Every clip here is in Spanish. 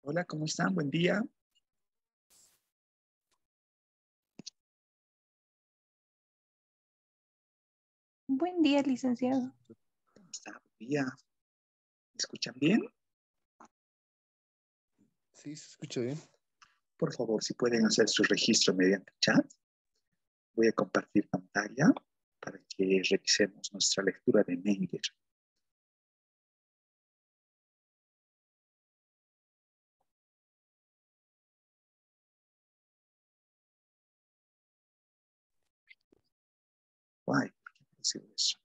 Hola, ¿cómo están? Buen día. Buen día, licenciado. ¿Cómo está? Buen día. ¿Me escuchan bien? Sí, se escucha bien. Por favor, si pueden hacer su registro mediante chat. Voy a compartir pantalla para que revisemos nuestra lectura de Menger. Ay, ¿por qué ha sido eso?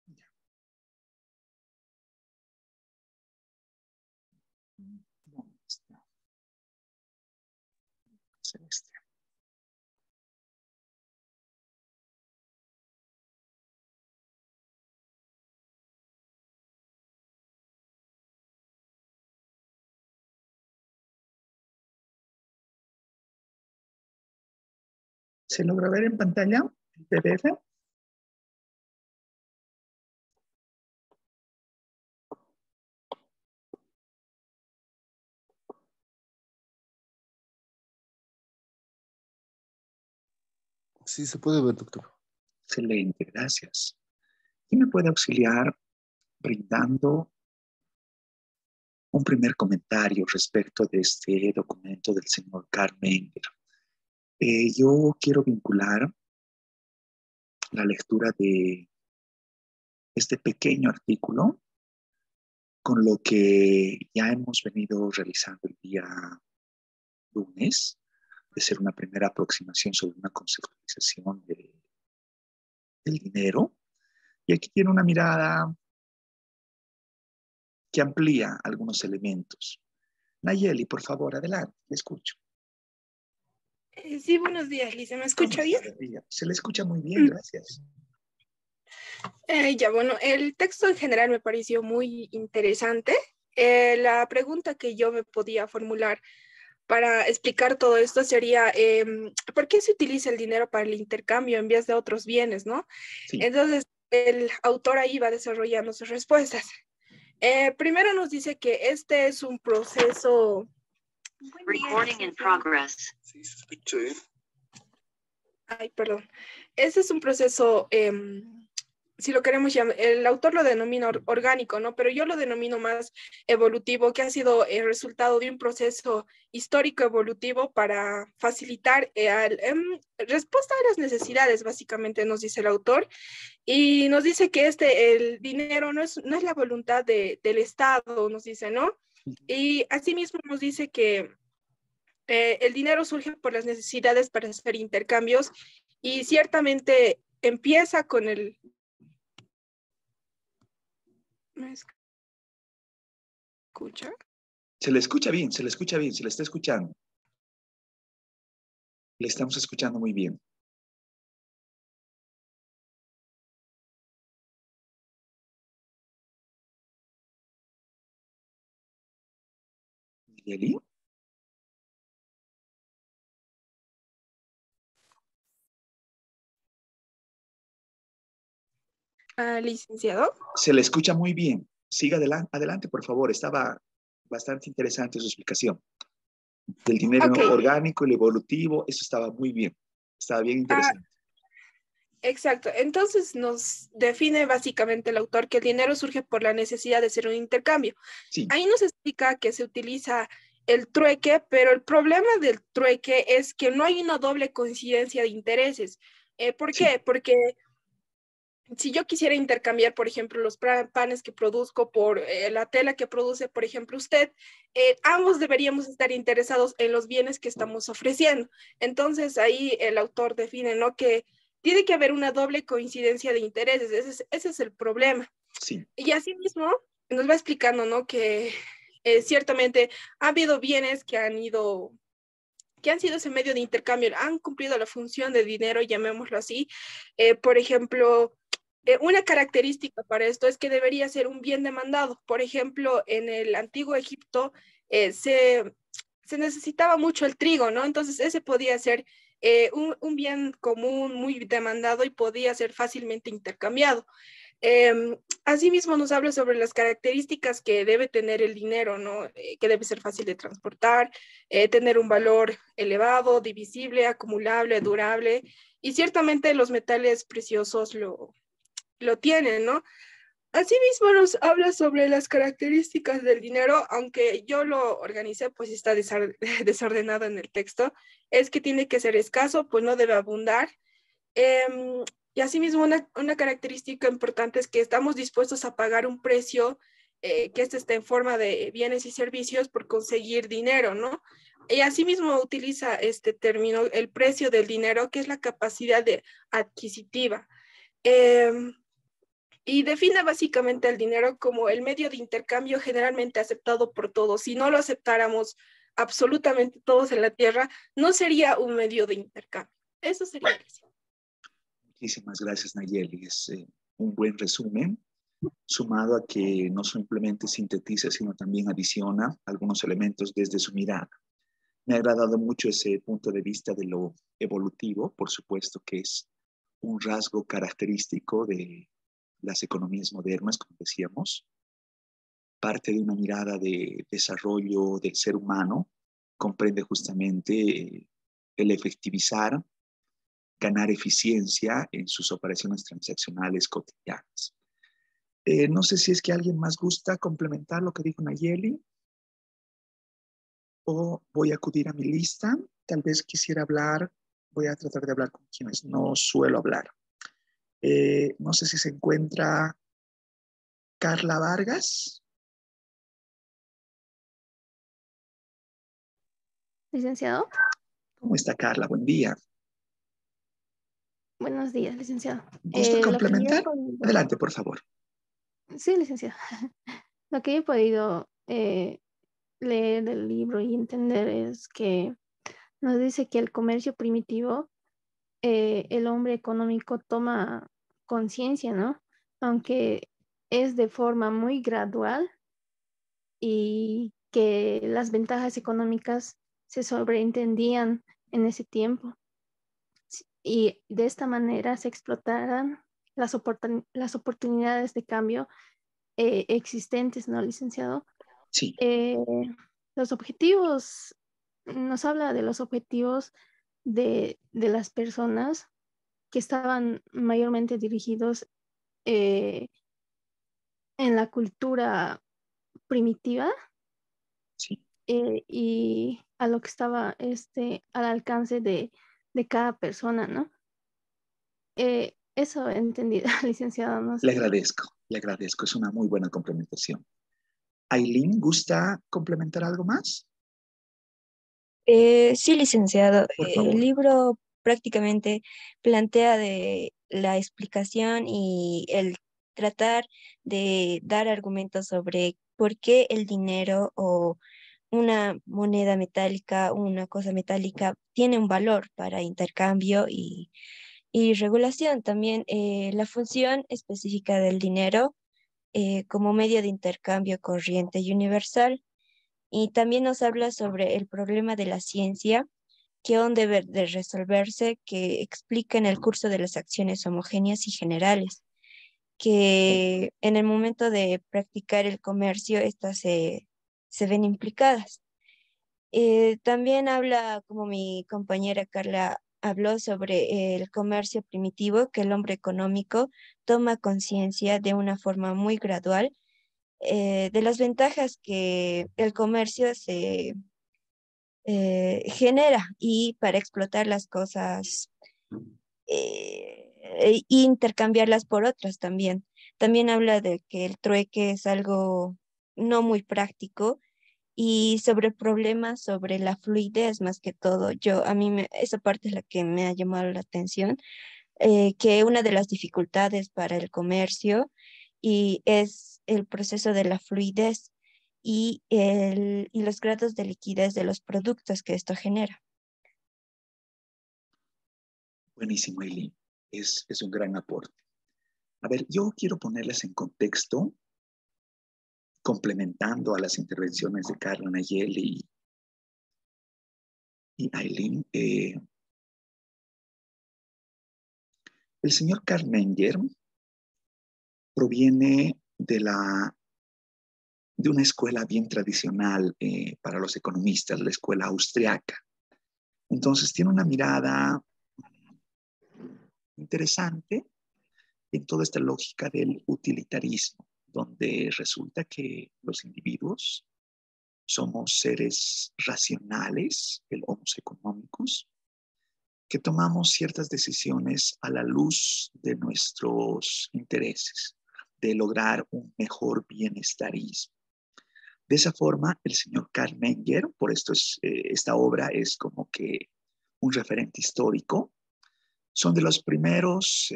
Ya. ¿Dónde está? Celeste. ¿Se logra ver en pantalla el PDF? Sí, se puede ver, doctor. Excelente, gracias. ¿Quién me puede auxiliar brindando un primer comentario respecto de este documento del señor Karl Menger? Yo quiero vincular la lectura de este pequeño artículo con lo que ya hemos venido realizando el día lunes, de ser una primera aproximación sobre una conceptualización del dinero. Y aquí tiene una mirada que amplía algunos elementos. Nayeli, por favor, adelante, le escucho. Sí, buenos días, Lisa. ¿Me escucha bien? Se le escucha muy bien, gracias. Bueno, el texto en general me pareció muy interesante. La pregunta que yo me podía formular para explicar todo esto sería, ¿por qué se utiliza el dinero para el intercambio en vez de otros bienes, no? Sí. Entonces, el autor ahí va desarrollando sus respuestas. Primero nos dice que este es un proceso... Recording in progress. Sí, se escucha bien. Ay, perdón. Este es un proceso, si lo queremos llamar, el autor lo denomina orgánico, ¿no? Pero yo lo denomino más evolutivo, que ha sido el resultado de un proceso histórico evolutivo para facilitar respuesta a las necesidades, básicamente nos dice el autor. Y nos dice que el dinero no es la voluntad del Estado, nos dice, ¿no? Y asimismo nos dice que el dinero surge por las necesidades para hacer intercambios y ciertamente empieza con el... ¿Me escucha? Se le escucha bien, se le escucha bien, se le está escuchando. Le estamos escuchando muy bien. Nayeli. Licenciado. Se le escucha muy bien. Siga adelante, por favor. Estaba bastante interesante su explicación. Del dinero orgánico, el evolutivo, eso estaba muy bien. Estaba bien interesante. Exacto. Entonces nos define básicamente el autor que el dinero surge por la necesidad de hacer un intercambio. Sí. Ahí nos explica que se utiliza el trueque, pero el problema del trueque es que no hay una doble coincidencia de intereses. ¿Por qué? Porque si yo quisiera intercambiar, por ejemplo, los panes que produzco por la tela que produce, por ejemplo, usted, ambos deberíamos estar interesados en los bienes que estamos ofreciendo. Entonces, ahí el autor define, ¿no?, que tiene que haber una doble coincidencia de intereses. Ese es el problema. Sí. Y asimismo, nos va explicando, ¿no?, que ciertamente ha habido bienes que han sido ese medio de intercambio, han cumplido la función de dinero, llamémoslo así. Por ejemplo, una característica para esto es que debería ser un bien demandado. Por ejemplo, en el antiguo Egipto se necesitaba mucho el trigo, ¿no? Entonces ese podía ser un bien común muy demandado y podía ser fácilmente intercambiado. Asimismo, nos habla sobre las características que debe tener el dinero, ¿no? Que debe ser fácil de transportar, tener un valor elevado, divisible, acumulable, durable, y ciertamente los metales preciosos lo tienen, ¿no? Asimismo, nos habla sobre las características del dinero, aunque yo lo organicé, pues está desordenado en el texto, es que tiene que ser escaso, pues no debe abundar. Y asimismo, una característica importante es que estamos dispuestos a pagar un precio, que este esté en forma de bienes y servicios por conseguir dinero, ¿no? Y asimismo utiliza este término, el precio del dinero, que es la capacidad adquisitiva. Y define básicamente el dinero como el medio de intercambio generalmente aceptado por todos. Si no lo aceptáramos absolutamente todos en la Tierra, no sería un medio de intercambio. Eso sería el resumen. Muchísimas gracias, Nayeli. Es un buen resumen, sumado a que no simplemente sintetiza, sino también adiciona algunos elementos desde su mirada. Me ha agradado mucho ese punto de vista de lo evolutivo, por supuesto que es un rasgo característico de las economías modernas, como decíamos, parte de una mirada de desarrollo del ser humano, comprende justamente el efectivizar, ganar eficiencia en sus operaciones transaccionales cotidianas. No sé si es que alguien más gusta complementar lo que dijo Nayeli o voy a acudir a mi lista. Tal vez quisiera hablar, voy a tratar de hablar con quienes no suelo hablar. No sé si se encuentra Carla Vargas. Licenciado. ¿Cómo está Carla? Buen día. Buenos días, licenciado. ¿Gusta Lo que yo he complementar? podido... Adelante, por favor. Sí, licenciado. Lo que he podido leer del libro y entender es que nos dice que el comercio primitivo, el hombre económico toma conciencia, ¿no? Aunque es de forma muy gradual y que las ventajas económicas se sobreentendían en ese tiempo. Y de esta manera se explotarán las oportunidades de cambio existentes, ¿no, licenciado? Sí. Los objetivos, nos habla de los objetivos de las personas que estaban mayormente dirigidos en la cultura primitiva Sí. Y a lo que estaba al alcance de cada persona, ¿no? Eso he entendido, licenciado, no Le sé. agradezco, es una muy buena complementación. Aileen, ¿gusta complementar algo más? Sí, licenciado. Por El favor. libro prácticamente plantea de la explicación y el tratar de dar argumentos sobre por qué el dinero o una moneda metálica, una cosa metálica, tiene un valor para intercambio y regulación. También la función específica del dinero como medio de intercambio corriente y universal. Y también nos habla sobre el problema de la ciencia que aún debe de resolverse, que explica en el curso de las acciones homogéneas y generales, que en el momento de practicar el comercio, estas se ven implicadas. También habla, como mi compañera Carla habló, sobre el comercio primitivo, que el hombre económico toma conciencia de una forma muy gradual de las ventajas que el comercio se genera y para explotar las cosas e intercambiarlas por otras también. También habla de que el trueque es algo no muy práctico y sobre problemas, sobre la fluidez más que todo. Esa parte es la que me ha llamado la atención, que una de las dificultades para el comercio y es el proceso de la fluidez y los grados de liquidez de los productos que esto genera. Buenísimo, Aileen. Es un gran aporte. A ver, yo quiero ponerles en contexto, complementando a las intervenciones de Carla, Nayeli y Aileen. El señor Karl Menger proviene de una escuela bien tradicional para los economistas, la escuela austriaca. Entonces tiene una mirada interesante en toda esta lógica del utilitarismo, donde resulta que los individuos somos seres racionales, el homo economicus, que tomamos ciertas decisiones a la luz de nuestros intereses, de lograr un mejor bienestarismo. De esa forma, el señor Karl Menger, por esto esta obra es como que un referente histórico, son de los primeros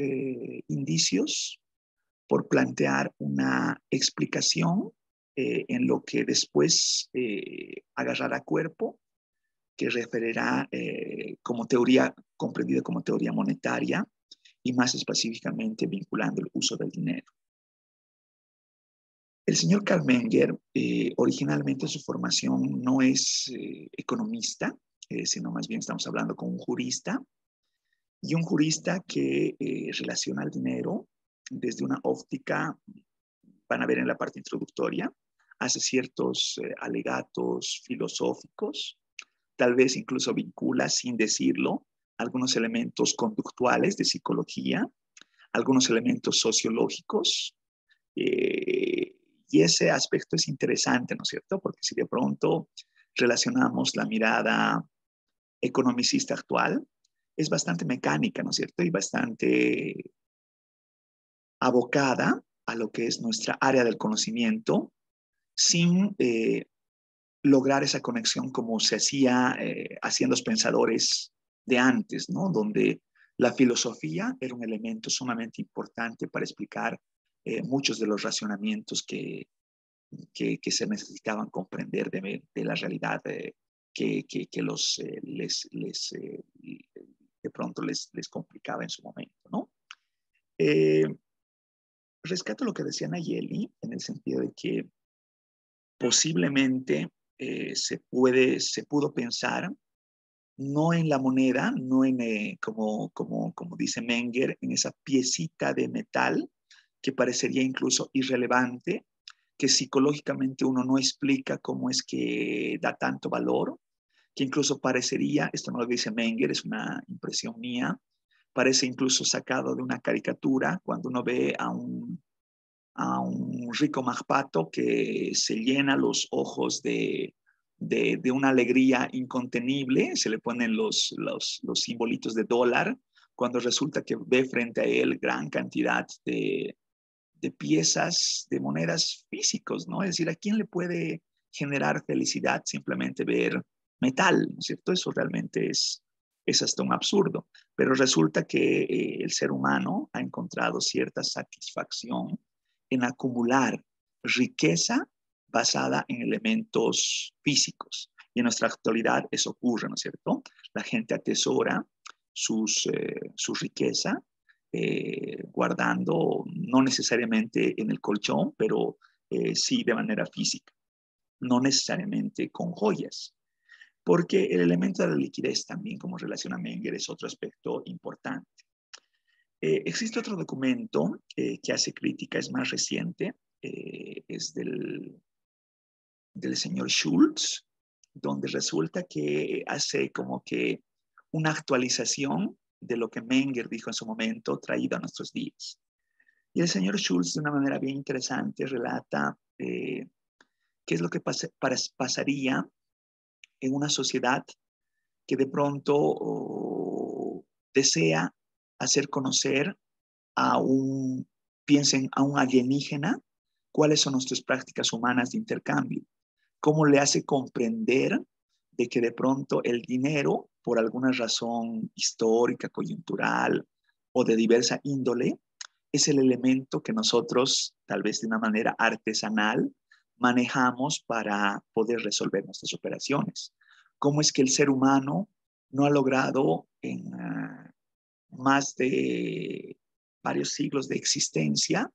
indicios por plantear una explicación en lo que después agarrará cuerpo, que referirá como teoría, comprendida como teoría monetaria y más específicamente vinculando el uso del dinero. El señor Karl Menger, originalmente su formación no es economista, sino más bien estamos hablando con un jurista, y un jurista que relaciona el dinero desde una óptica, van a ver en la parte introductoria, hace ciertos alegatos filosóficos, tal vez incluso vincula, sin decirlo, algunos elementos conductuales de psicología, algunos elementos sociológicos, y ese aspecto es interesante, ¿no es cierto? Porque si de pronto relacionamos la mirada economicista actual, es bastante mecánica, ¿no es cierto? Y bastante abocada a lo que es nuestra área del conocimiento, sin lograr esa conexión como se hacían los pensadores de antes, ¿no? Donde la filosofía era un elemento sumamente importante para explicar muchos de los racionamientos que se necesitaban comprender de la realidad que de pronto les complicaba en su momento, ¿no? Rescato lo que decía Nayeli en el sentido de que posiblemente se pudo pensar no en la moneda, no en, como dice Menger, en esa piecita de metal que parecería incluso irrelevante, que psicológicamente uno no explica cómo es que da tanto valor, que incluso parecería, esto no lo dice Menger, es una impresión mía, parece incluso sacado de una caricatura cuando uno ve a un rico magpato que se llena los ojos de una alegría incontenible, se le ponen los simbolitos de dólar, cuando resulta que ve frente a él gran cantidad de piezas, de monedas físicos, ¿no? Es decir, ¿a quién le puede generar felicidad simplemente ver metal, ¿no es cierto? Eso realmente es hasta un absurdo, pero resulta que el ser humano ha encontrado cierta satisfacción en acumular riqueza basada en elementos físicos. Y en nuestra actualidad eso ocurre, ¿no es cierto? La gente atesora su riqueza guardando, no necesariamente en el colchón, pero sí de manera física, no necesariamente con joyas. Porque el elemento de la liquidez también, como relaciona Menger, es otro aspecto importante. Existe otro documento que hace crítica, es más reciente, es del señor Schultz, donde resulta que hace como que una actualización de lo que Menger dijo en su momento, traído a nuestros días. Y el señor Schultz, de una manera bien interesante, relata qué es lo que pasaría en una sociedad que de pronto desea hacer conocer piensen a un alienígena cuáles son nuestras prácticas humanas de intercambio, cómo le hace comprender de que de pronto el dinero, por alguna razón histórica, coyuntural o de diversa índole, es el elemento que nosotros, tal vez de una manera artesanal, manejamos para poder resolver nuestras operaciones. ¿Cómo es que el ser humano no ha logrado en más de varios siglos de existencia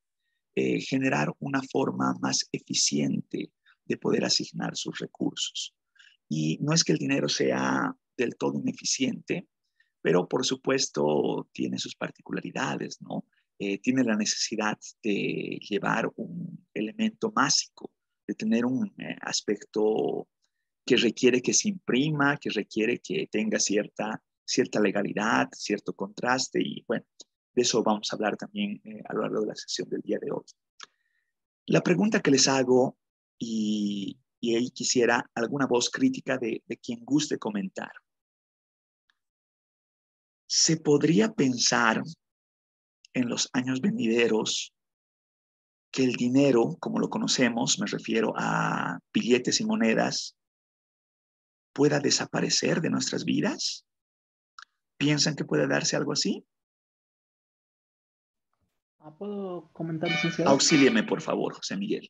generar una forma más eficiente de poder asignar sus recursos? Y no es que el dinero sea del todo ineficiente, pero por supuesto tiene sus particularidades, ¿no? Tiene la necesidad de llevar un elemento másico, de tener un aspecto que requiere que se imprima, que requiere que tenga cierta legalidad, cierto contraste, y bueno, de eso vamos a hablar también a lo largo de la sesión del día de hoy. La pregunta que les hago, y ahí quisiera alguna voz crítica de quien guste comentar. ¿Se podría pensar en los años venideros que el dinero, como lo conocemos, me refiero a billetes y monedas, pueda desaparecer de nuestras vidas? ¿Piensan que puede darse algo así? ¿Puedo comentar, licenciado? Auxílieme, por favor, José Miguel.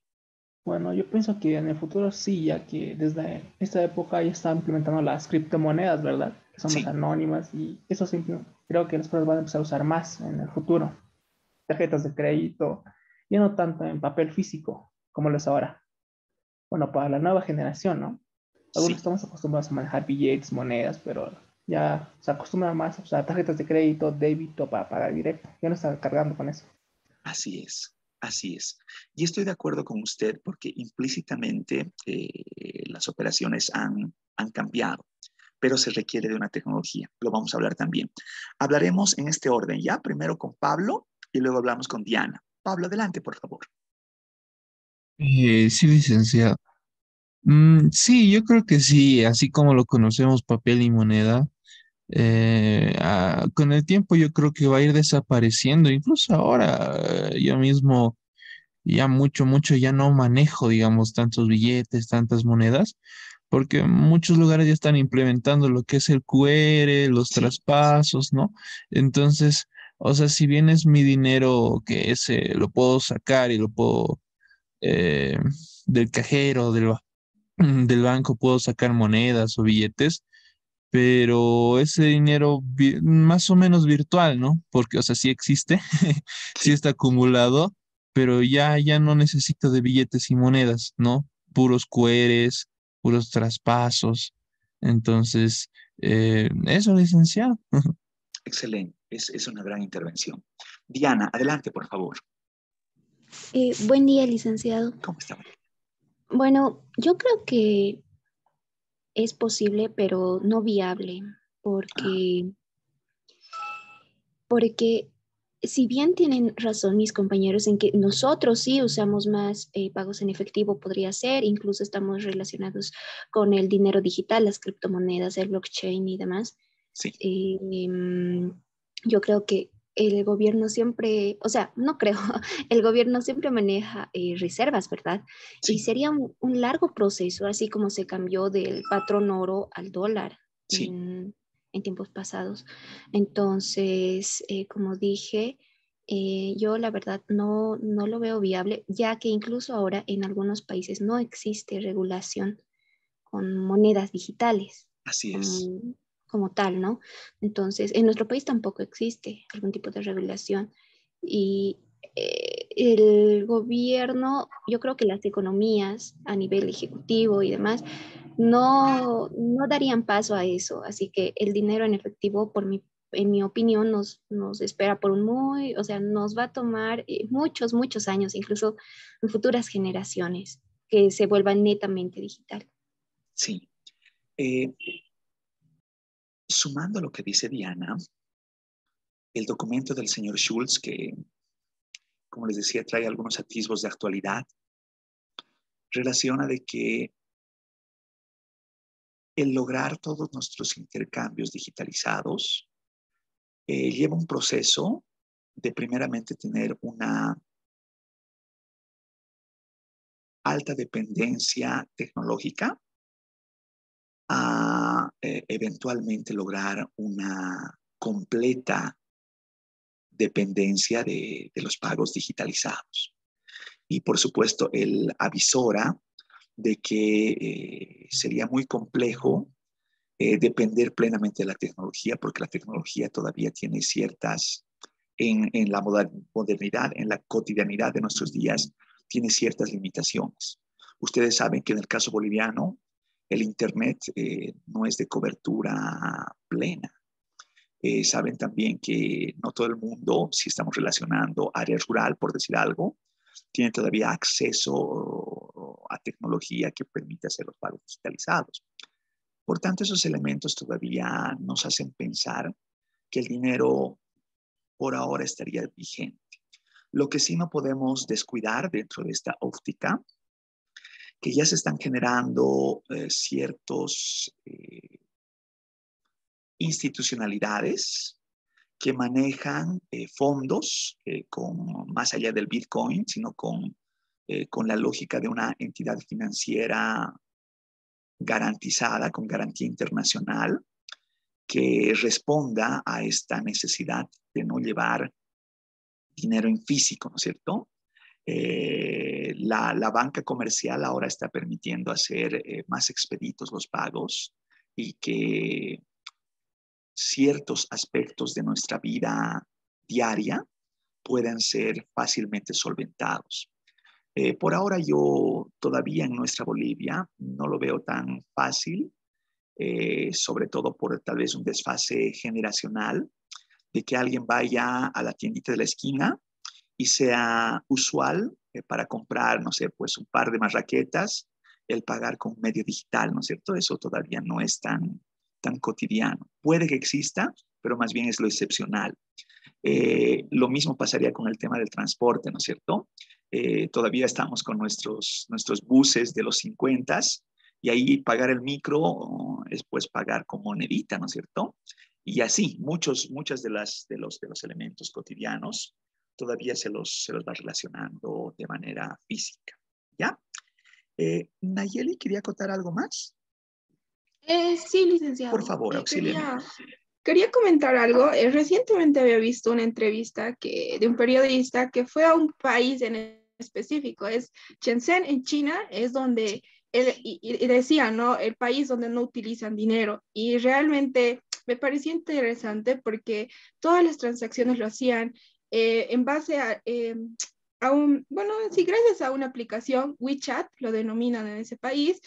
Bueno, yo pienso que en el futuro sí, ya que desde esta época ya están implementando las criptomonedas, ¿verdad? Que son más Sí. anónimas y eso sí, creo que las personas van a empezar a usar más en el futuro. Tarjetas de crédito, ya no tanto en papel físico como lo es ahora. Bueno, para la nueva generación, ¿no? Algunos Sí. estamos acostumbrados a manejar billetes, monedas, pero ya se acostumbran más a usar tarjetas de crédito, débito para pagar directo. Ya no están cargando con eso. Así es, así es. Y estoy de acuerdo con usted porque implícitamente las operaciones han cambiado, pero se requiere de una tecnología. Lo vamos a hablar también. Hablaremos en este orden, ¿ya? Primero con Pablo y luego hablamos con Diana. Pablo, adelante, por favor. Sí, licenciado. Sí, yo creo que sí, así como lo conocemos, papel y moneda, con el tiempo yo creo que va a ir desapareciendo. Incluso ahora yo mismo ya mucho ya no manejo, digamos, tantos billetes, tantas monedas, porque muchos lugares ya están implementando lo que es el QR, los Sí, traspasos, ¿no? Entonces, o sea, si bien es mi dinero que ese lo puedo sacar y lo puedo eh, del cajero, del banco, puedo sacar monedas o billetes, pero ese dinero más o menos virtual, ¿no? Porque, o sea, sí existe, sí sí, está acumulado, pero ya no necesito de billetes y monedas, ¿no? Puros QRs, puros traspasos. Entonces, eso, licenciado. excelente. Es una gran intervención. Diana, adelante, por favor. Buen día, licenciado. ¿Cómo está? Bueno, yo creo que es posible, pero no viable, Ah, porque si bien tienen razón mis compañeros en que nosotros sí usamos más pagos en efectivo, podría ser, incluso estamos relacionados con el dinero digital, las criptomonedas, el blockchain y demás. sí, Yo creo que el gobierno siempre, o sea, no creo, el gobierno siempre maneja reservas, ¿verdad? Y sí, sería un largo proceso, así como se cambió del patrón oro al dólar sí, en tiempos pasados. Entonces, como dije, yo la verdad no lo veo viable, ya que incluso ahora en algunos países no existe regulación con monedas digitales así es. como, como tal, ¿no? Entonces, en nuestro país tampoco existe algún tipo de regulación y el gobierno, yo creo que las economías a nivel ejecutivo y demás no darían paso a eso, así que el dinero en efectivo, en mi opinión, nos espera por o sea, nos va a tomar muchos años, incluso en futuras generaciones, que se vuelvan netamente digital. Sí. Sumando a lo que dice Diana, el documento del señor Schulz, que, como les decía, trae algunos atisbos de actualidad, relaciona de que el lograr todos nuestros intercambios digitalizados lleva un proceso de primeramente tener una alta dependencia tecnológica a eventualmente lograr una completa dependencia de los pagos digitalizados. Y por supuesto, él avisora de que sería muy complejo depender plenamente de la tecnología, porque la tecnología todavía tiene ciertas, en la modernidad, en la cotidianidad de nuestros días, tiene ciertas limitaciones. Ustedes saben que en el caso boliviano, el Internet no es de cobertura plena. Saben también que no todo el mundo, si estamos relacionando área rural, por decir algo, tiene todavía acceso a tecnología que permite hacer los pagos digitalizados. Por tanto, esos elementos todavía nos hacen pensar que el dinero por ahora estaría vigente. Lo que sí no podemos descuidar dentro de esta óptica, que ya se están generando ciertos institucionalidades que manejan fondos más allá del Bitcoin, sino con la lógica de una entidad financiera garantizada, con garantía internacional, que responda a esta necesidad de no llevar dinero en físico, ¿no es cierto? La banca comercial ahora está permitiendo hacer más expeditos los pagos y que ciertos aspectos de nuestra vida diaria puedan ser fácilmente solventados. Por ahora yo todavía en nuestra Bolivia no lo veo tan fácil, sobre todo por tal vez un desfase generacional, de que alguien vaya a la tiendita de la esquina y sea usual para comprar, no sé, pues un par de más raquetas, el pagar con medio digital, ¿no es cierto? Eso todavía no es tan cotidiano. Puede que exista, pero más bien es lo excepcional. Lo mismo pasaría con el tema del transporte, ¿no es cierto? Todavía estamos con nuestros buses de los 50s y ahí pagar el micro es pues pagar con monedita, ¿no es cierto? Y así, muchas de los elementos cotidianos todavía se los va relacionando de manera física, ¿ya? Nayeli, ¿quería acotar algo más? Sí, licenciado. Por favor, auxíliame. Quería comentar algo. Recientemente había visto una entrevista de un periodista que fue a un país en específico, es Shenzhen en China, es donde él y decía, ¿no? El país donde no utilizan dinero. Y realmente me pareció interesante porque todas las transacciones lo hacían en base bueno, sí, gracias a una aplicación, WeChat, lo denominan en ese país,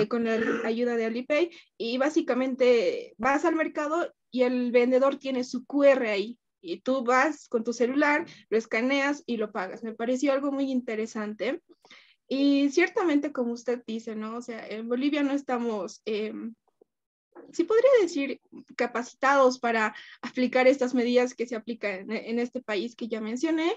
con la ayuda de Alipay, y básicamente vas al mercado y el vendedor tiene su QR ahí, y tú vas con tu celular, lo escaneas y lo pagas. Me pareció algo muy interesante. Y ciertamente, como usted dice, ¿no? O sea, en Bolivia no estamos... sí podría decir capacitados para aplicar estas medidas que se aplican en este país que ya mencioné.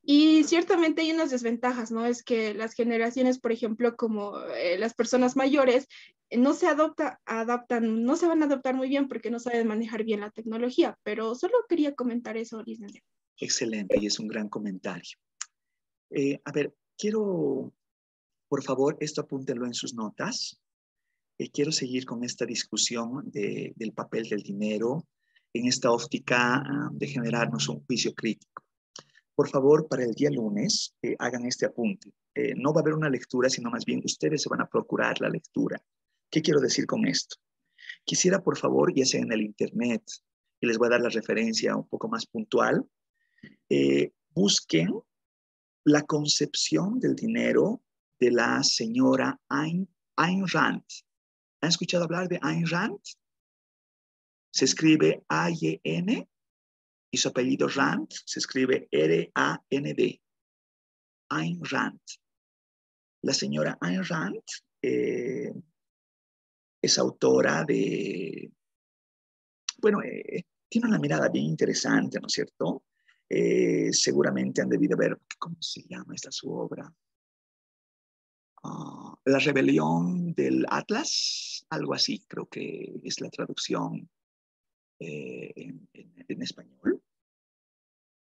Y ciertamente hay unas desventajas, ¿no? Es que las generaciones, por ejemplo, como las personas mayores, no se no se van a adaptar muy bien porque no saben manejar bien la tecnología, pero solo quería comentar eso, licenciado. Excelente, y es un gran comentario. A ver, quiero, por favor, esto apúntenlo en sus notas. Quiero seguir con esta discusión del papel del dinero en esta óptica de generarnos un juicio crítico. Por favor, para el día lunes, hagan este apunte. No va a haber una lectura, sino más bien ustedes se van a procurar la lectura. ¿Qué quiero decir con esto? Quisiera, por favor, ya sea en el internet, y les voy a dar la referencia un poco más puntual, busquen la concepción del dinero de la señora Ayn Rand. ¿Han escuchado hablar de Ayn Rand? Se escribe A-Y-N y su apellido Rand se escribe R-A-N-D. Ayn Rand. La señora Ayn Rand es autora de, bueno, tiene una mirada bien interesante, ¿no es cierto? Seguramente han debido ver, ¿cómo se llama esta su obra? La rebelión del Atlas, algo así, creo que es la traducción en español.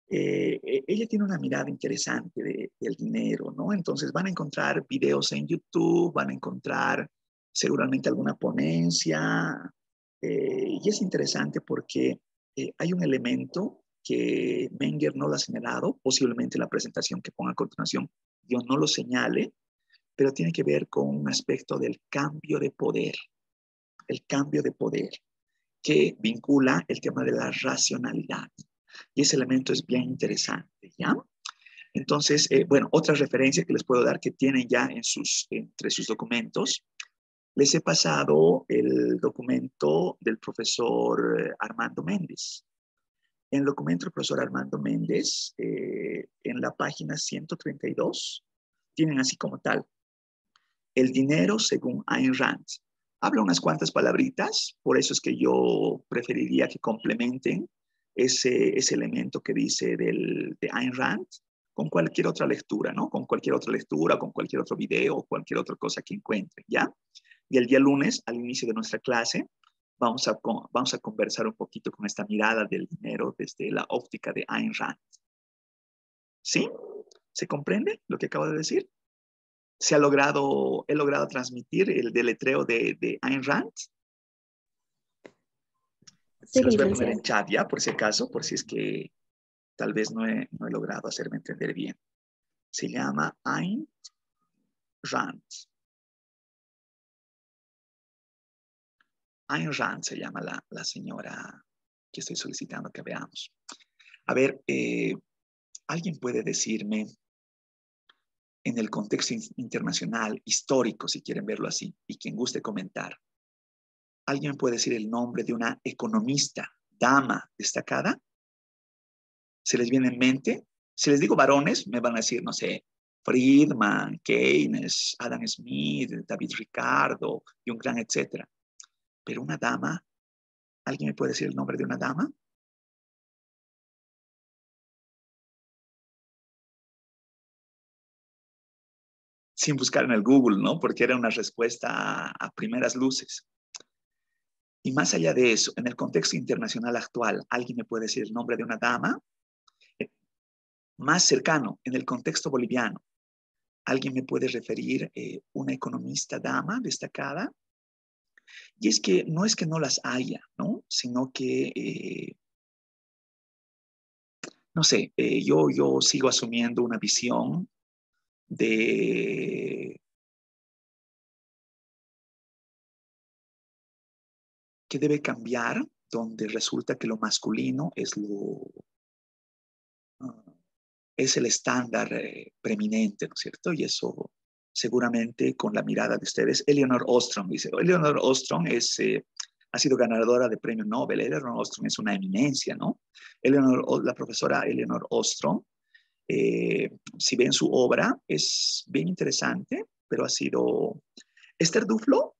Ella tiene una mirada interesante del dinero, ¿no? Entonces van a encontrar videos en YouTube, van a encontrar seguramente alguna ponencia, y es interesante porque hay un elemento que Menger no lo ha señalado, posiblemente la presentación que ponga a continuación yo no lo señale, pero tiene que ver con un aspecto del cambio de poder, el cambio de poder, que vincula el tema de la racionalidad. Y ese elemento es bien interesante, ¿ya? Entonces, bueno, otra referencia que les puedo dar que tienen ya entre sus documentos, les he pasado el documento del profesor Armando Méndez, En el documento del profesor Armando Méndez, en la página 132, tienen así como tal, el dinero según Ayn Rand. Habla unas cuantas palabritas, por eso es que yo preferiría que complementen ese elemento que dice de Ayn Rand con cualquier otra lectura, ¿no? Con cualquier otra lectura, con cualquier otro video, cualquier otra cosa que encuentren, ¿ya? Y el día lunes, al inicio de nuestra clase, vamos a conversar un poquito con esta mirada del dinero desde la óptica de Ayn Rand. ¿Sí? ¿Se comprende lo que acabo de decir? He logrado transmitir el deletreo de Ayn Rand. Se los voy a poner en chat ya, por si acaso, por si es que tal vez no he logrado hacerme entender bien. Se llama Ayn Rand. Ayn Rand se llama la señora que estoy solicitando que veamos. A ver, ¿alguien puede decirme en el contexto internacional, histórico, si quieren verlo así, y quien guste comentar? ¿Alguien puede decir el nombre de una economista, dama destacada? ¿Se les viene en mente? Si les digo varones, me van a decir, no sé, Friedman, Keynes, Adam Smith, David Ricardo, y un gran etcétera. Pero una dama, ¿alguien me puede decir el nombre de una dama? Sin buscar en el Google, ¿no? Porque era una respuesta a primeras luces. Y más allá de eso, en el contexto internacional actual, ¿alguien me puede decir el nombre de una dama? Más cercano, en el contexto boliviano, ¿alguien me puede referir una economista dama destacada? Y es que no las haya, ¿no? Sino que, no sé, yo sigo asumiendo una visión de que debe cambiar, donde resulta que lo masculino es el estándar preeminente, ¿no es cierto? Y eso seguramente con la mirada de ustedes. Eleanor Ostrom dice, Eleanor Ostrom ha sido ganadora de premio Nobel. Eleanor Ostrom es una eminencia, ¿no? La profesora Eleanor Ostrom, si ven su obra, es bien interesante, pero ha sido... Esther Duflo,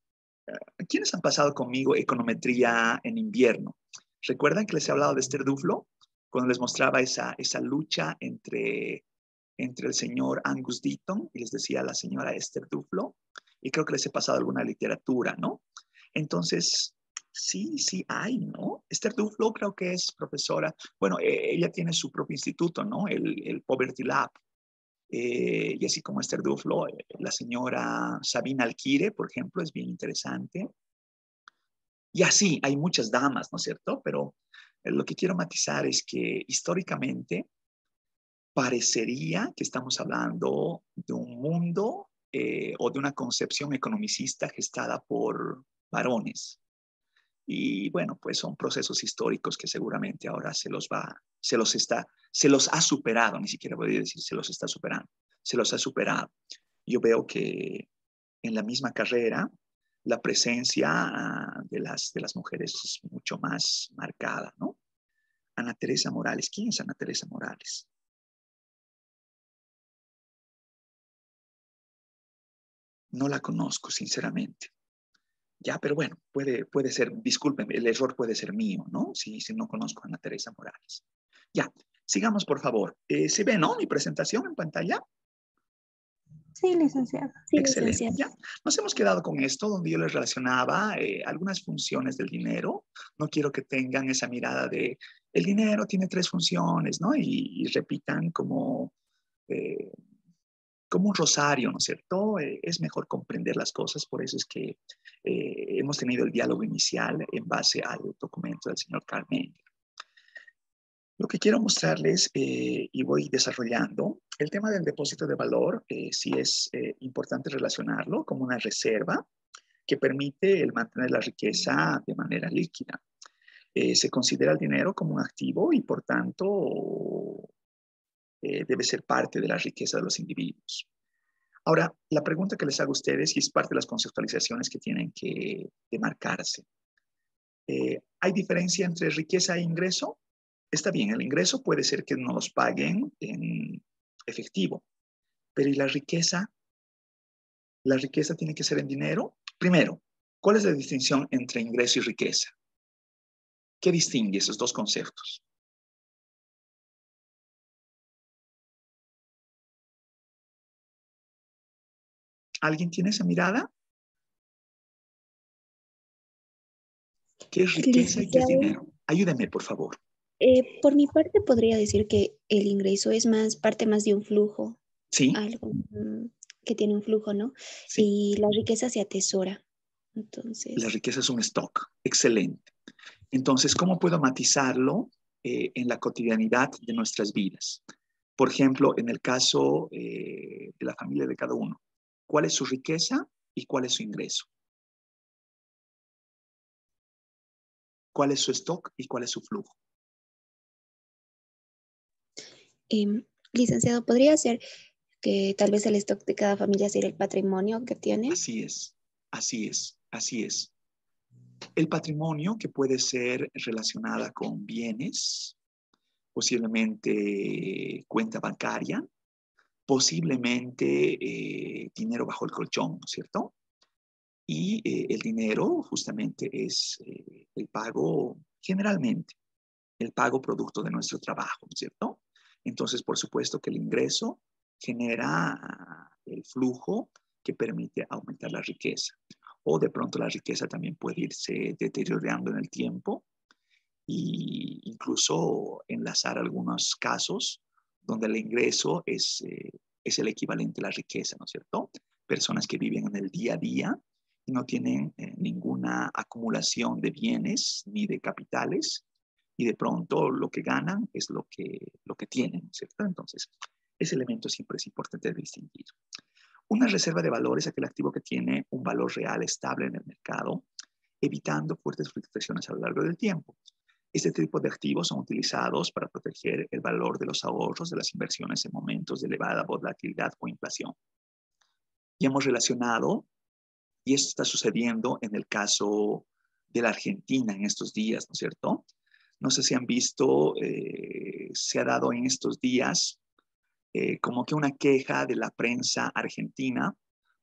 ¿quiénes han pasado conmigo econometría en invierno? ¿Recuerdan que les he hablado de Esther Duflo? Cuando les mostraba esa lucha entre el señor Angus Deaton y les decía a la señora Esther Duflo, y creo que les he pasado alguna literatura, ¿no? Entonces, sí hay, ¿no? Esther Duflo creo que es profesora, bueno, ella tiene su propio instituto, ¿no? El Poverty Lab. Y así como Esther Duflo, la señora Sabina Alquire, por ejemplo, es bien interesante. Y así, hay muchas damas, ¿no es cierto? Pero lo que quiero matizar es que históricamente parecería que estamos hablando de un mundo o de una concepción economicista gestada por varones. Y bueno, pues son procesos históricos que seguramente ahora se los ha superado, ni siquiera voy a decir se los está superando, se los ha superado. Yo veo que en la misma carrera la presencia de las mujeres es mucho más marcada, ¿no? Ana Teresa Morales, ¿quién es Ana Teresa Morales? No la conozco, sinceramente. Ya, pero bueno, puede ser, discúlpenme, el error puede ser mío, ¿no? Si no conozco a Ana Teresa Morales. Ya, sigamos, por favor. ¿Se ve, no, mi presentación en pantalla? Sí, licenciado. Sí, excelente. licenciado. Ya, nos hemos quedado con esto, donde yo les relacionaba algunas funciones del dinero. No quiero que tengan esa mirada de, el dinero tiene 3 funciones, ¿no? Y repitan como un rosario, ¿no es cierto? Es mejor comprender las cosas, por eso es que hemos tenido el diálogo inicial en base al documento del señor Carmen. Lo que quiero mostrarles y voy desarrollando, el tema del depósito de valor, sí es importante relacionarlo como una reserva que permite el mantener la riqueza de manera líquida. Se considera el dinero como un activo y por tanto debe ser parte de la riqueza de los individuos. Ahora, la pregunta que les hago a ustedes, y es parte de las conceptualizaciones que tienen que marcarse. ¿Hay diferencia entre riqueza e ingreso? Está bien, el ingreso puede ser que no los paguen en efectivo, pero ¿y la riqueza? ¿La riqueza tiene que ser en dinero? Primero, ¿cuál es la distinción entre ingreso y riqueza? ¿Qué distingue esos dos conceptos? ¿Alguien tiene esa mirada? ¿Qué es riqueza y qué es Licenciado, dinero? Ayúdeme, por favor. por mi parte podría decir que el ingreso es parte más de un flujo, Sí, algo que tiene un flujo, ¿no? sí. Y la riqueza se atesora. La Entonces, riqueza es un stock. Excelente. Entonces, ¿cómo puedo matizarlo en la cotidianidad de nuestras vidas? Por ejemplo, en el caso de la familia de cada uno, ¿cuál es su riqueza y cuál es su ingreso? ¿Cuál es su stock y cuál es su flujo? licenciado, podría ser que tal vez el stock de cada familia sea el patrimonio que tiene. Así es, así es, así es. El patrimonio que puede ser relacionada con bienes, posiblemente cuenta bancaria, posiblemente dinero bajo el colchón, ¿no es cierto? Y el dinero justamente es el pago, generalmente, el pago producto de nuestro trabajo, ¿no es cierto? Entonces, por supuesto que el ingreso genera el flujo que permite aumentar la riqueza. O de pronto la riqueza también puede irse deteriorando en el tiempo e incluso enlazar algunos casos donde el ingreso es el equivalente a la riqueza, ¿no es cierto? Personas que viven en el día a día y no tienen ninguna acumulación de bienes ni de capitales y de pronto lo que ganan es lo que tienen, ¿no es cierto? Entonces, ese elemento siempre es importante distinguir. Una reserva de valor es aquel activo que tiene un valor real estable en el mercado, evitando fuertes fluctuaciones a lo largo del tiempo. Este tipo de activos son utilizados para proteger el valor de los ahorros de las inversiones en momentos de elevada volatilidad o inflación. Y hemos relacionado, y esto está sucediendo en el caso de la Argentina en estos días, ¿no es cierto? No sé si han visto, se ha dado en estos días como que una queja de la prensa argentina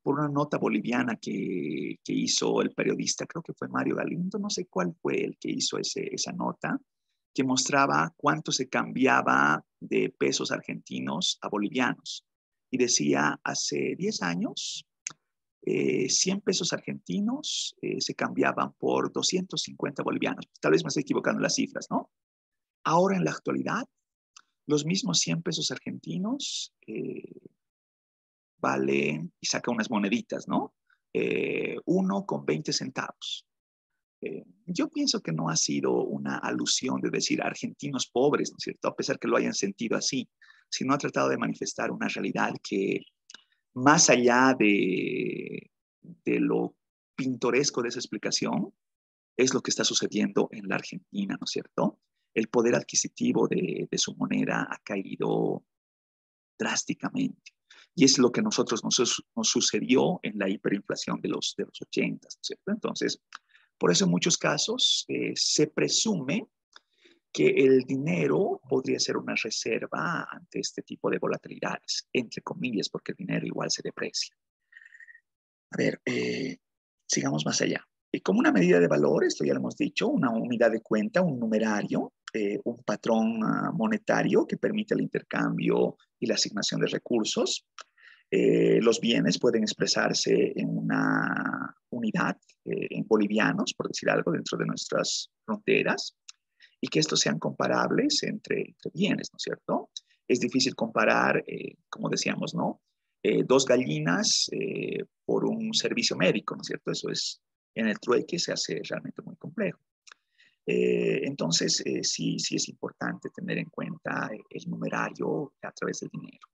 por una nota boliviana que hizo el periodista, creo que fue Mario Galindo, no sé cuál fue el que hizo esa nota, que mostraba cuánto se cambiaba de pesos argentinos a bolivianos. Y decía, hace 10 años, 100 pesos argentinos se cambiaban por 250 bolivianos. Tal vez me estoy equivocando en las cifras, ¿no? Ahora en la actualidad, los mismos 100 pesos argentinos valen, y saca unas moneditas, ¿no? 1,20 centavos. Yo pienso que no ha sido una alusión de decir argentinos pobres, ¿no es cierto? A pesar que lo hayan sentido así, sino ha tratado de manifestar una realidad que más allá de lo pintoresco de esa explicación, es lo que está sucediendo en la Argentina, ¿no es cierto? El poder adquisitivo de su moneda ha caído drásticamente. Y es lo que nosotros nos sucedió en la hiperinflación de los 80, ¿cierto? Entonces, por eso en muchos casos se presume que el dinero podría ser una reserva ante este tipo de volatilidades, entre comillas, porque el dinero igual se deprecia. A ver, sigamos más allá. Como una medida de valor, esto ya lo hemos dicho, una unidad de cuenta, un numerario, un patrón monetario que permite el intercambio y la asignación de recursos. Los bienes pueden expresarse en una unidad, en bolivianos, por decir algo, dentro de nuestras fronteras, y que estos sean comparables entre bienes, ¿no es cierto? Es difícil comparar, como decíamos, ¿no? Dos gallinas por un servicio médico, ¿no es cierto? Eso es, en el trueque se hace realmente muy complejo. Entonces, sí es importante tener en cuenta el numerario a través del dinero.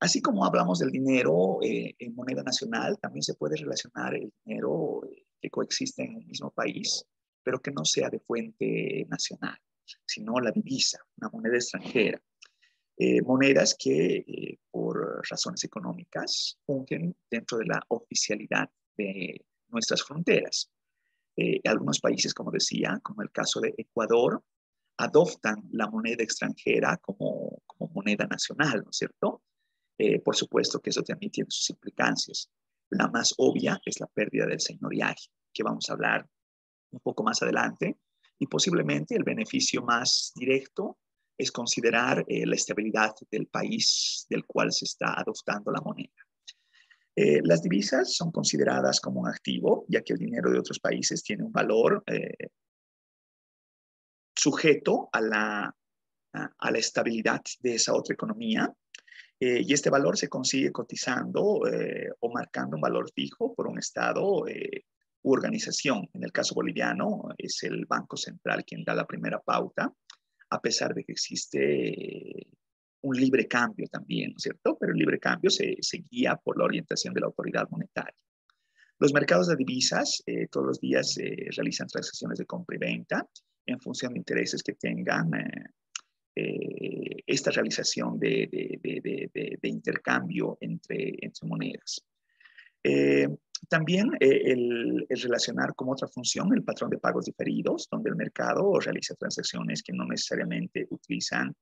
Así como hablamos del dinero en moneda nacional, también se puede relacionar el dinero que coexiste en el mismo país, pero que no sea de fuente nacional, sino la divisa, una moneda extranjera. Monedas que por razones económicas fungen dentro de la oficialidad de nuestras fronteras. Algunos países, como decía, como el caso de Ecuador, adoptan la moneda extranjera como moneda nacional, ¿no es cierto? Por supuesto que eso también tiene sus implicancias. La más obvia es la pérdida del señoriaje, que vamos a hablar un poco más adelante, y posiblemente el beneficio más directo es considerar la estabilidad del país del cual se está adoptando la moneda. Las divisas son consideradas como un activo, ya que el dinero de otros países tiene un valor sujeto a la estabilidad de esa otra economía, y este valor se consigue cotizando o marcando un valor fijo por un Estado u organización. En el caso boliviano es el Banco Central quien da la primera pauta, a pesar de que existe un libre cambio también, ¿no es cierto? Pero el libre cambio se guía por la orientación de la autoridad monetaria. Los mercados de divisas todos los días realizan transacciones de compra y venta en función de intereses que tengan esta realización de intercambio entre monedas. También el relacionar como otra función el patrón de pagos diferidos, donde el mercado realiza transacciones que no necesariamente utilizan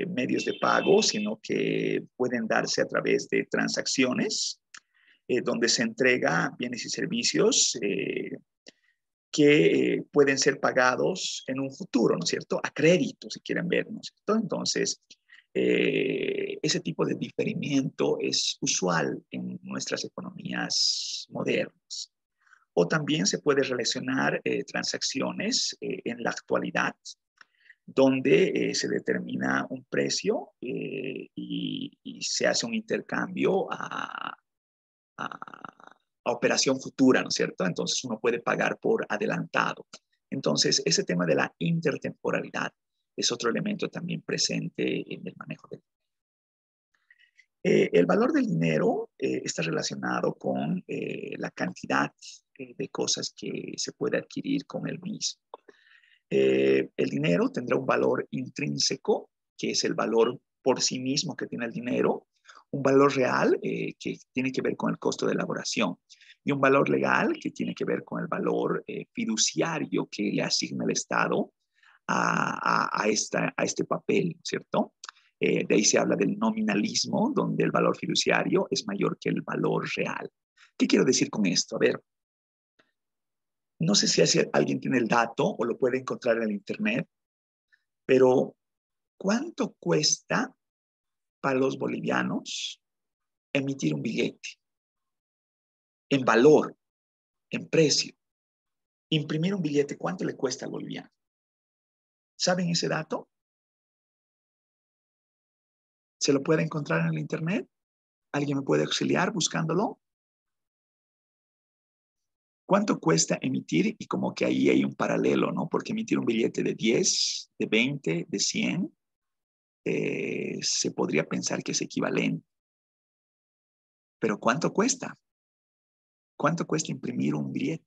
medios de pago, sino que pueden darse a través de transacciones donde se entrega bienes y servicios que pueden ser pagados en un futuro, ¿no es cierto? A crédito, si quieren ver, ¿no es cierto? Entonces, ese tipo de diferimiento es usual en nuestras economías modernas. O también se puede relacionar transacciones en la actualidad, donde se determina un precio y se hace un intercambio a operación futura, ¿no es cierto? Entonces uno puede pagar por adelantado. Entonces, ese tema de la intertemporalidad es otro elemento también presente en el manejo del dinero. El valor del dinero está relacionado con la cantidad de cosas que se puede adquirir con el mismo. El dinero tendrá un valor intrínseco, que es el valor por sí mismo que tiene el dinero, un valor real que tiene que ver con el costo de elaboración y un valor legal que tiene que ver con el valor fiduciario que le asigna el Estado a este papel, ¿cierto? De ahí se habla del nominalismo, donde el valor fiduciario es mayor que el valor real. ¿Qué quiero decir con esto? A ver, no sé si alguien tiene el dato o lo puede encontrar en el internet, pero ¿cuánto cuesta para los bolivianos emitir un billete? En valor, en precio. Imprimir un billete, ¿cuánto le cuesta al boliviano? ¿Saben ese dato? ¿Se lo puede encontrar en el internet? ¿Alguien me puede auxiliar buscándolo? ¿Cuánto cuesta emitir? Y como que ahí hay un paralelo, ¿no? Porque emitir un billete de 10, de 20, de 100, se podría pensar que es equivalente. Pero ¿cuánto cuesta? ¿Cuánto cuesta imprimir un billete?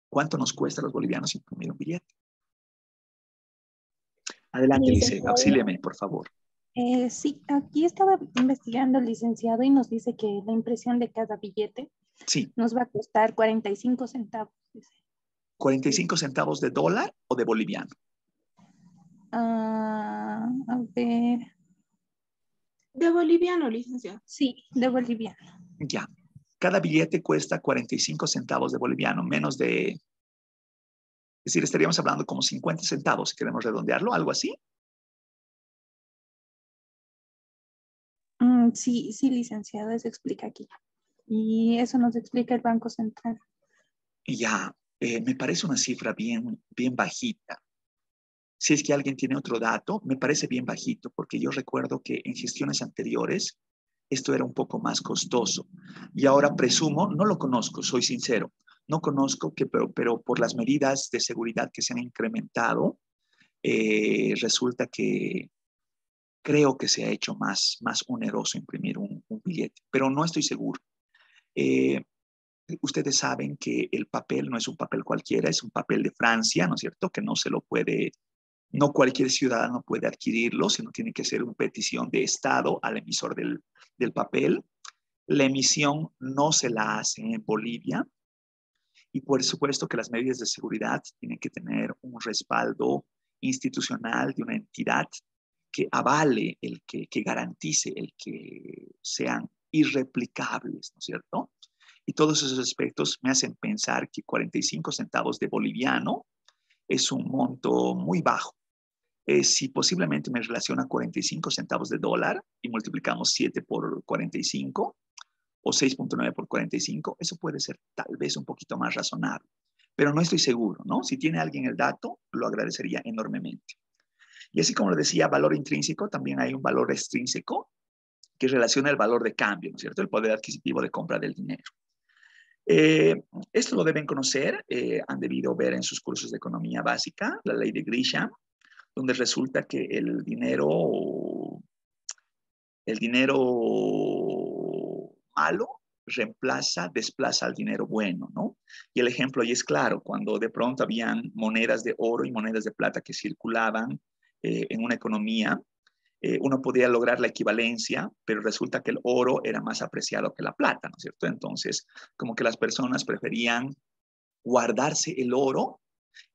¿Cuánto nos cuesta a los bolivianos imprimir un billete? Adelante, Lice, auxíliame, por favor. Sí, aquí estaba investigando el licenciado y nos dice que la impresión de cada billete nos va a costar 45 centavos. ¿45 centavos de dólar o de boliviano? A ver. De boliviano, licenciado. Sí, de boliviano. Ya. Cada billete cuesta 45 centavos de boliviano, menos de... Es decir, estaríamos hablando como 50 centavos, si queremos redondearlo, algo así. Sí, sí, licenciado, eso explica aquí. Y eso nos explica el Banco Central. Ya, me parece una cifra bien bajita. Si es que alguien tiene otro dato, me parece bien bajito, porque yo recuerdo que en gestiones anteriores esto era un poco más costoso. Y ahora presumo, no lo conozco, soy sincero, no conozco, pero por las medidas de seguridad que se han incrementado, resulta que creo que se ha hecho más oneroso imprimir un billete, pero no estoy seguro. Ustedes saben que el papel no es un papel cualquiera, es un papel de Francia, ¿no es cierto? Que no se lo puede, no cualquier ciudadano puede adquirirlo, sino tiene que ser una petición de Estado al emisor del papel. La emisión no se la hace en Bolivia y por supuesto que las medidas de seguridad tienen que tener un respaldo institucional, de una entidad que avale, que garantice el que sean irreplicables, ¿no es cierto? Y todos esos aspectos me hacen pensar que 45 centavos de boliviano es un monto muy bajo. Si posiblemente me relaciona 45 centavos de dólar y multiplicamos 7 por 45 o 6.9 por 45, eso puede ser tal vez un poquito más razonable, pero no estoy seguro, ¿no? Si tiene alguien el dato, lo agradecería enormemente. Y así como le decía, valor intrínseco, también hay un valor extrínseco que relaciona el valor de cambio, ¿no es cierto? El poder adquisitivo de compra del dinero. Esto lo deben conocer, han debido ver en sus cursos de economía básica, la ley de Grisham, donde resulta que el dinero malo desplaza al dinero bueno, ¿no? Y el ejemplo ahí es claro, cuando de pronto habían monedas de oro y monedas de plata que circulaban en una economía, uno podía lograr la equivalencia, pero resulta que el oro era más apreciado que la plata, ¿no es cierto? Entonces, como que las personas preferían guardarse el oro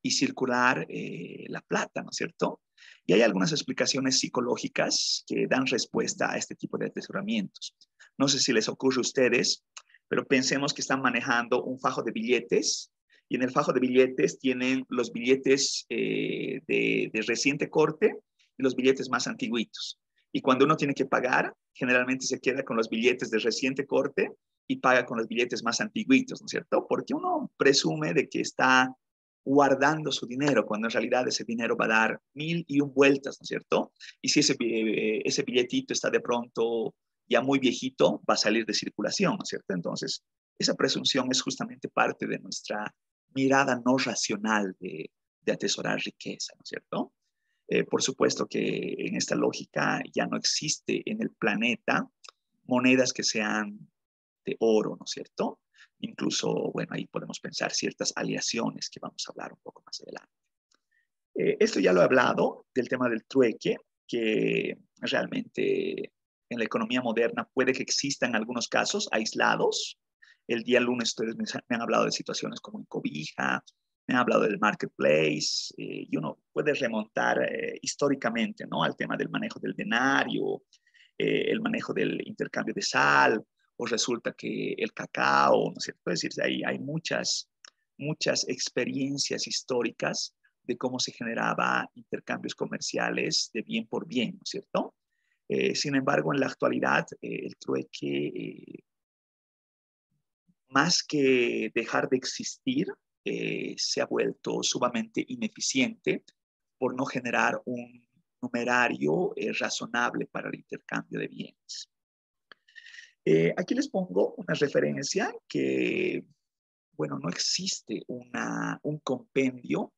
y circular la plata, ¿no es cierto? Y hay algunas explicaciones psicológicas que dan respuesta a este tipo de atesoramientos. No sé si les ocurre a ustedes, pero pensemos que están manejando un fajo de billetes y en el fajo de billetes tienen los billetes de reciente corte y los billetes más antiguitos. Y cuando uno tiene que pagar, generalmente se queda con los billetes de reciente corte y paga con los billetes más antiguitos, ¿no es cierto? Porque uno presume de que está guardando su dinero, cuando en realidad ese dinero va a dar 1001 vueltas, ¿no es cierto? Y si ese billetito está de pronto ya muy viejito, va a salir de circulación, ¿no es cierto? Entonces, esa presunción es justamente parte de nuestra mirada no racional de atesorar riqueza, ¿no es cierto? Por supuesto que en esta lógica ya no existe en el planeta monedas que sean de oro, ¿no es cierto? Incluso, bueno, ahí podemos pensar ciertas aleaciones que vamos a hablar un poco más adelante. Esto ya lo he hablado del tema del trueque, que realmente en la economía moderna puede que existan algunos casos aislados. El día lunes ustedes me han hablado de situaciones como en Cobija, me han hablado del marketplace, y uno puede remontar históricamente, ¿no? Al tema del manejo del denario, el manejo del intercambio de sal, o resulta que el cacao, ¿no es cierto? Es decir, hay muchas experiencias históricas de cómo se generaba intercambios comerciales de bien por bien, ¿no es cierto? Sin embargo, en la actualidad, el trueque, más que dejar de existir, se ha vuelto sumamente ineficiente por no generar un numerario razonable para el intercambio de bienes. Aquí les pongo una referencia que, bueno, no existe un compendio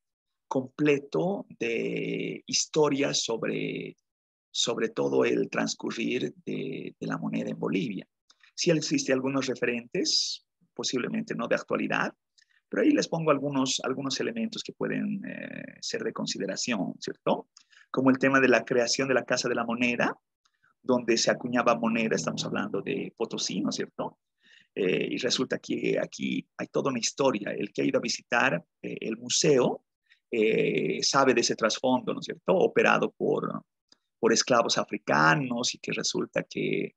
completo de historias sobre todo el transcurrir de la moneda en Bolivia. Sí existen algunos referentes, posiblemente no de actualidad, pero ahí les pongo algunos elementos que pueden ser de consideración, ¿cierto? Como el tema de la creación de la Casa de la Moneda, donde se acuñaba moneda, estamos hablando de Potosí, ¿no es cierto? Y resulta que aquí hay toda una historia. El que ha ido a visitar el museo sabe de ese trasfondo, ¿no es cierto? Operado por esclavos africanos y que resulta que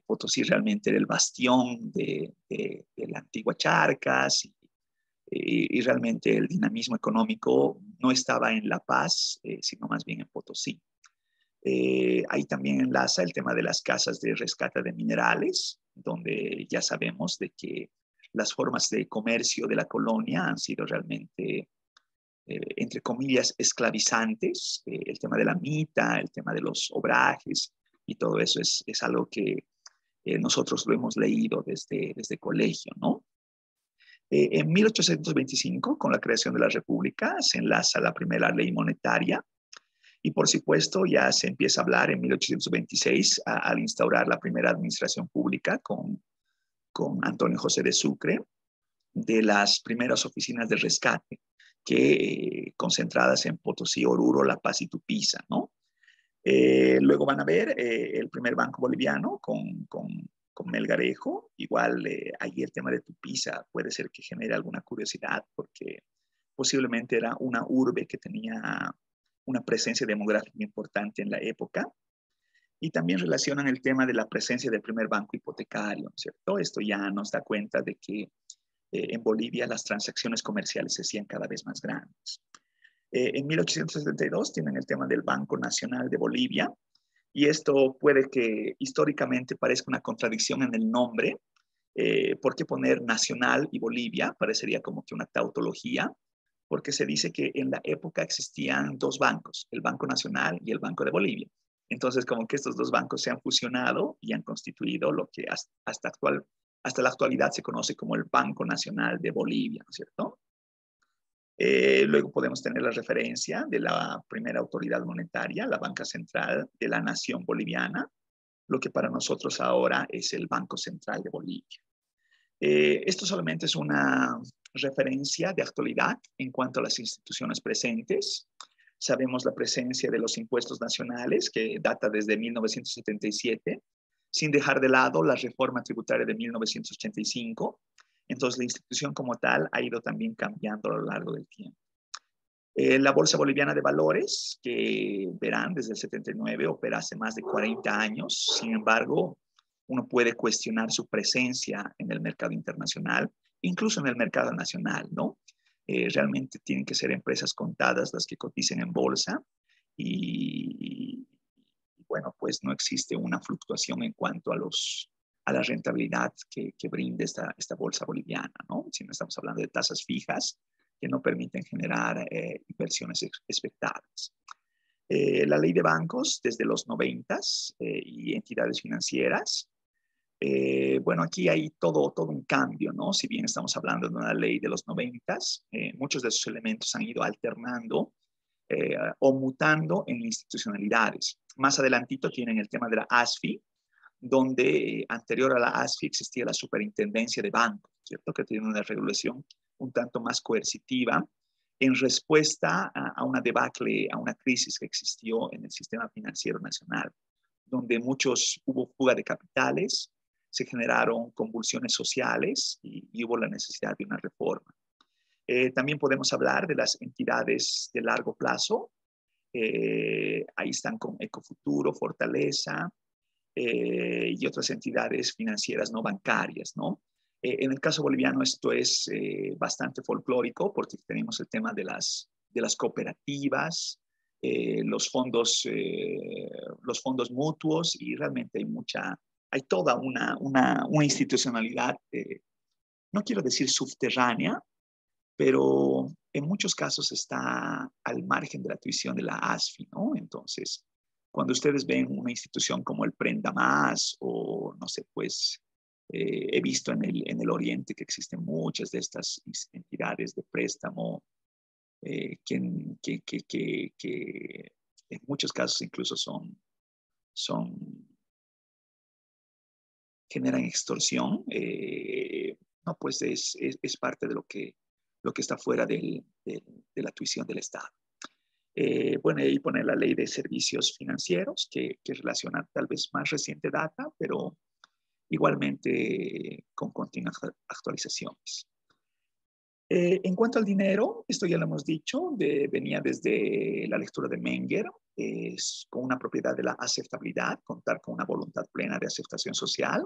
Potosí realmente era el bastión de la antigua Charcas y realmente el dinamismo económico no estaba en La Paz, sino más bien en Potosí. Ahí también enlaza el tema de las casas de rescate de minerales, donde ya sabemos de que las formas de comercio de la colonia han sido realmente, entre comillas, esclavizantes. El tema de la mita, el tema de los obrajes y todo eso es algo que nosotros lo hemos leído desde colegio, ¿no? En 1825, con la creación de la República, se enlaza la primera ley monetaria. Y por supuesto, ya se empieza a hablar en 1826 al instaurar la primera administración pública con Antonio José de Sucre, de las primeras oficinas de rescate, que concentradas en Potosí, Oruro, La Paz y Tupiza, ¿no? Luego van a ver el primer banco boliviano con Melgarejo. Igual ahí el tema de Tupiza puede ser que genere alguna curiosidad, porque posiblemente era una urbe que tenía una presencia demográfica importante en la época. Y también relacionan el tema de la presencia del primer banco hipotecario, ¿no es cierto? Esto ya nos da cuenta de que en Bolivia las transacciones comerciales se hacían cada vez más grandes. En 1872 tienen el tema del Banco Nacional de Bolivia, y esto puede que históricamente parezca una contradicción en el nombre. ¿Por qué poner Nacional y Bolivia? Parecería como que una tautología, porque se dice que en la época existían dos bancos, el Banco Nacional y el Banco de Bolivia. Entonces, como que estos dos bancos se han fusionado y han constituido lo que hasta la actualidad se conoce como el Banco Nacional de Bolivia, ¿no es cierto? Luego podemos tener la referencia de la primera autoridad monetaria, la Banca Central de la Nación Boliviana, lo que para nosotros ahora es el Banco Central de Bolivia. Esto solamente es una referencia de actualidad en cuanto a las instituciones presentes. Sabemos la presencia de los impuestos nacionales, que data desde 1977, sin dejar de lado la reforma tributaria de 1985. Entonces, la institución como tal ha ido también cambiando a lo largo del tiempo. La Bolsa Boliviana de Valores, que verán desde el 79, opera hace más de 40 años. Sin embargo, uno puede cuestionar su presencia en el mercado internacional, incluso en el mercado nacional, ¿no? Realmente tienen que ser empresas contadas las que coticen en bolsa y bueno, pues no existe una fluctuación en cuanto a la rentabilidad que brinde esta bolsa boliviana, ¿no? Si no estamos hablando de tasas fijas que no permiten generar inversiones expectables. La ley de bancos desde los 90s y entidades financieras. Bueno, aquí hay todo un cambio, ¿no? Si bien estamos hablando de una ley de los 90s, muchos de esos elementos han ido alternando o mutando en institucionalidades. Más adelantito tienen el tema de la ASFI, donde anterior a la ASFI existía la Superintendencia de Bancos, ¿cierto? Que tiene una regulación un tanto más coercitiva en respuesta a una debacle, a una crisis que existió en el sistema financiero nacional, donde hubo fuga de capitales, se generaron convulsiones sociales y hubo la necesidad de una reforma. También podemos hablar de las entidades de largo plazo. Ahí están con Ecofuturo, Fortaleza y otras entidades financieras no bancarias, ¿no? En el caso boliviano esto es bastante folclórico porque tenemos el tema de las cooperativas, los fondos mutuos, y realmente hay toda una institucionalidad, no quiero decir subterránea, pero en muchos casos está al margen de la tuición de la ASFI, ¿no? Entonces, cuando ustedes ven una institución como el Prenda Más o, no sé, pues, he visto en el Oriente que existen muchas de estas entidades de préstamo que en muchos casos incluso generan extorsión, no, pues es parte de lo que está fuera de la tuición del Estado. Bueno, ahí pone la ley de servicios financieros, que relaciona tal vez más reciente data, pero igualmente con continuas actualizaciones. En cuanto al dinero, esto ya lo hemos dicho, venía desde la lectura de Menger, con una propiedad de la aceptabilidad, contar con una voluntad plena de aceptación social,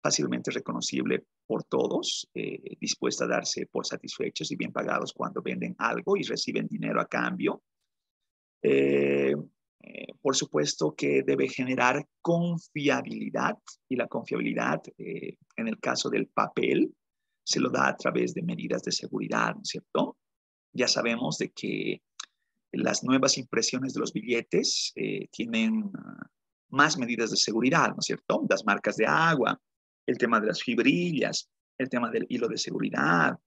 fácilmente reconocible por todos, dispuesta a darse por satisfechos y bien pagados cuando venden algo y reciben dinero a cambio. Por supuesto que debe generar confiabilidad, y la confiabilidad en el caso del papel se lo da a través de medidas de seguridad, ¿no es cierto? Ya sabemos de que las nuevas impresiones de los billetes tienen más medidas de seguridad, ¿no es cierto? Las marcas de agua, el tema de las fibrillas, el tema del hilo de seguridad,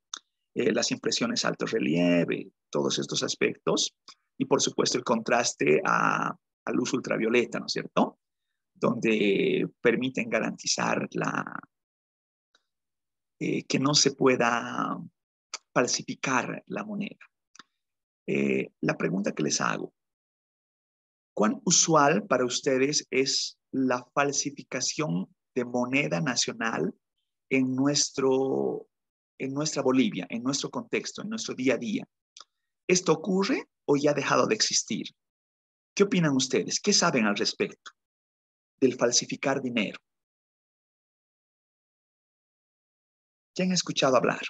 las impresiones alto relieve, todos estos aspectos. Y por supuesto el contraste a luz ultravioleta, ¿no es cierto? Donde permiten garantizar que no se pueda falsificar la moneda. La pregunta que les hago: ¿cuán usual para ustedes es la falsificación de moneda nacional en nuestra Bolivia, en nuestro contexto, en nuestro día a día? ¿Esto ocurre o ya ha dejado de existir? ¿Qué opinan ustedes? ¿Qué saben al respecto del falsificar dinero? ¿Quién ha escuchado hablar?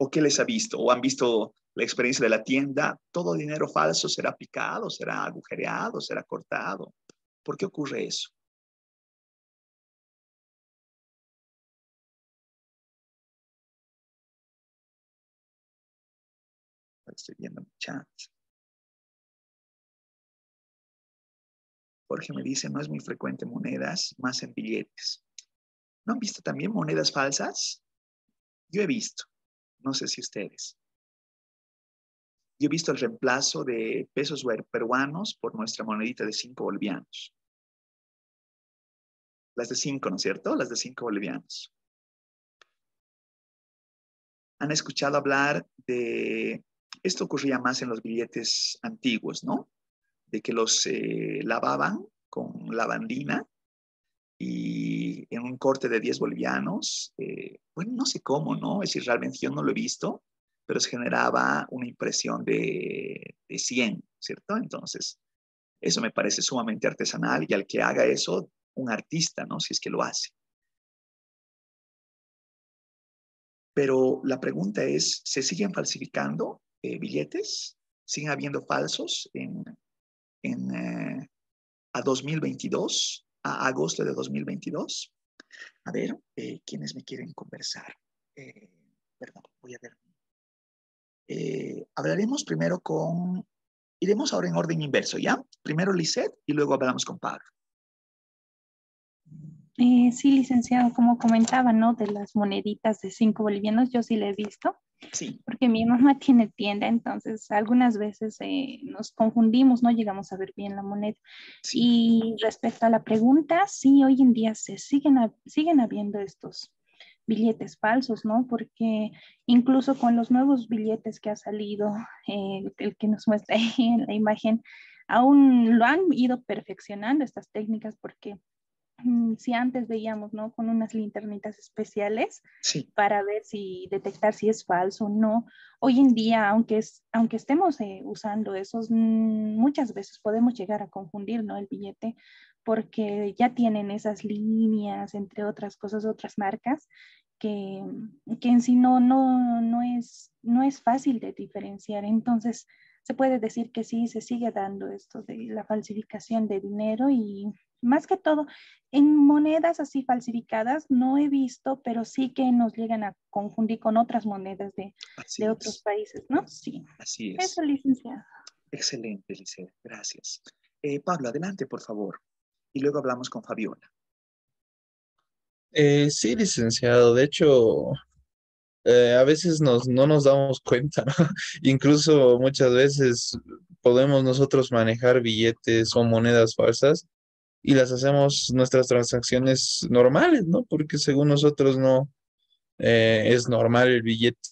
¿O qué les ha visto? ¿O han visto la experiencia de la tienda? ¿Todo dinero falso será picado, será agujereado, será cortado? ¿Por qué ocurre eso? Estoy viendo mi chat. Jorge me dice, no es muy frecuente monedas, más en billetes. ¿No han visto también monedas falsas? Yo he visto. No sé si ustedes. Yo he visto el reemplazo de pesos peruanos por nuestra monedita de 5 bolivianos. Las de 5, ¿no es cierto? Las de 5 bolivianos. ¿Han escuchado hablar de... Esto ocurría más en los billetes antiguos, ¿no? De que los lavaban con lavandina y en un corte de 10 bolivianos, bueno, no sé cómo, ¿no? Es decir, realmente yo no lo he visto, pero se generaba una impresión de 100, ¿cierto? Entonces, eso me parece sumamente artesanal y al que haga eso, un artista, ¿no? Si es que lo hace. Pero la pregunta es, ¿se siguen falsificando billetes? ¿Siguen habiendo falsos a 2022, a agosto de 2022? A ver, ¿quiénes me quieren conversar? Perdón, voy a ver. Hablaremos primero iremos ahora en orden inverso, ¿ya? Primero Lisette y luego hablamos con Pablo. Sí, licenciado, como comentaba, ¿no? De las moneditas de 5 bolivianos, yo sí la he visto. Sí. Porque mi mamá tiene tienda, entonces algunas veces nos confundimos, no llegamos a ver bien la moneda. Sí. Y respecto a la pregunta, sí, hoy en día siguen habiendo estos billetes falsos, ¿no? Porque incluso con los nuevos billetes que ha salido, el que nos muestra ahí en la imagen, aún lo han ido perfeccionando estas técnicas porque si antes veíamos, ¿no? Con unas linternitas especiales sí. para ver detectar si es falso o no. Hoy en día, aunque estemos usando esos, muchas veces podemos llegar a confundir, ¿no? El billete porque ya tienen esas líneas, entre otras cosas, otras marcas, que en sí no es fácil de diferenciar. Entonces, se puede decir que sí, se sigue dando esto de la falsificación de dinero y más que todo, en monedas así falsificadas no he visto, pero sí que nos llegan a confundir con otras monedas de otros países, ¿no? Sí. Así es. Eso, licenciado. Excelente, Lisette. Gracias. Pablo, adelante, por favor. Y luego hablamos con Fabiola. Sí, licenciado. De hecho, a veces no nos damos cuenta, ¿no? Incluso muchas veces podemos nosotros manejar billetes o monedas falsas y las hacemos nuestras transacciones normales, ¿no? Porque según nosotros no es normal el billete.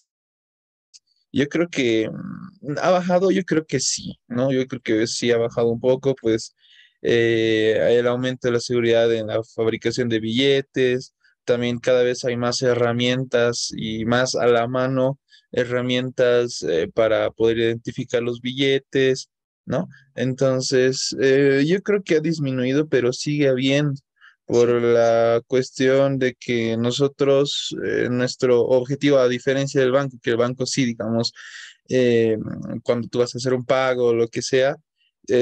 Yo creo que ha bajado, yo creo que sí, ¿no? Yo creo que sí ha bajado un poco, pues el aumento de la seguridad en la fabricación de billetes, también cada vez hay más herramientas y más a la mano herramientas para poder identificar los billetes, ¿no? Entonces, yo creo que ha disminuido, pero sigue habiendo por la cuestión de que nosotros, nuestro objetivo, a diferencia del banco, que el banco sí, digamos, cuando tú vas a hacer un pago o lo que sea,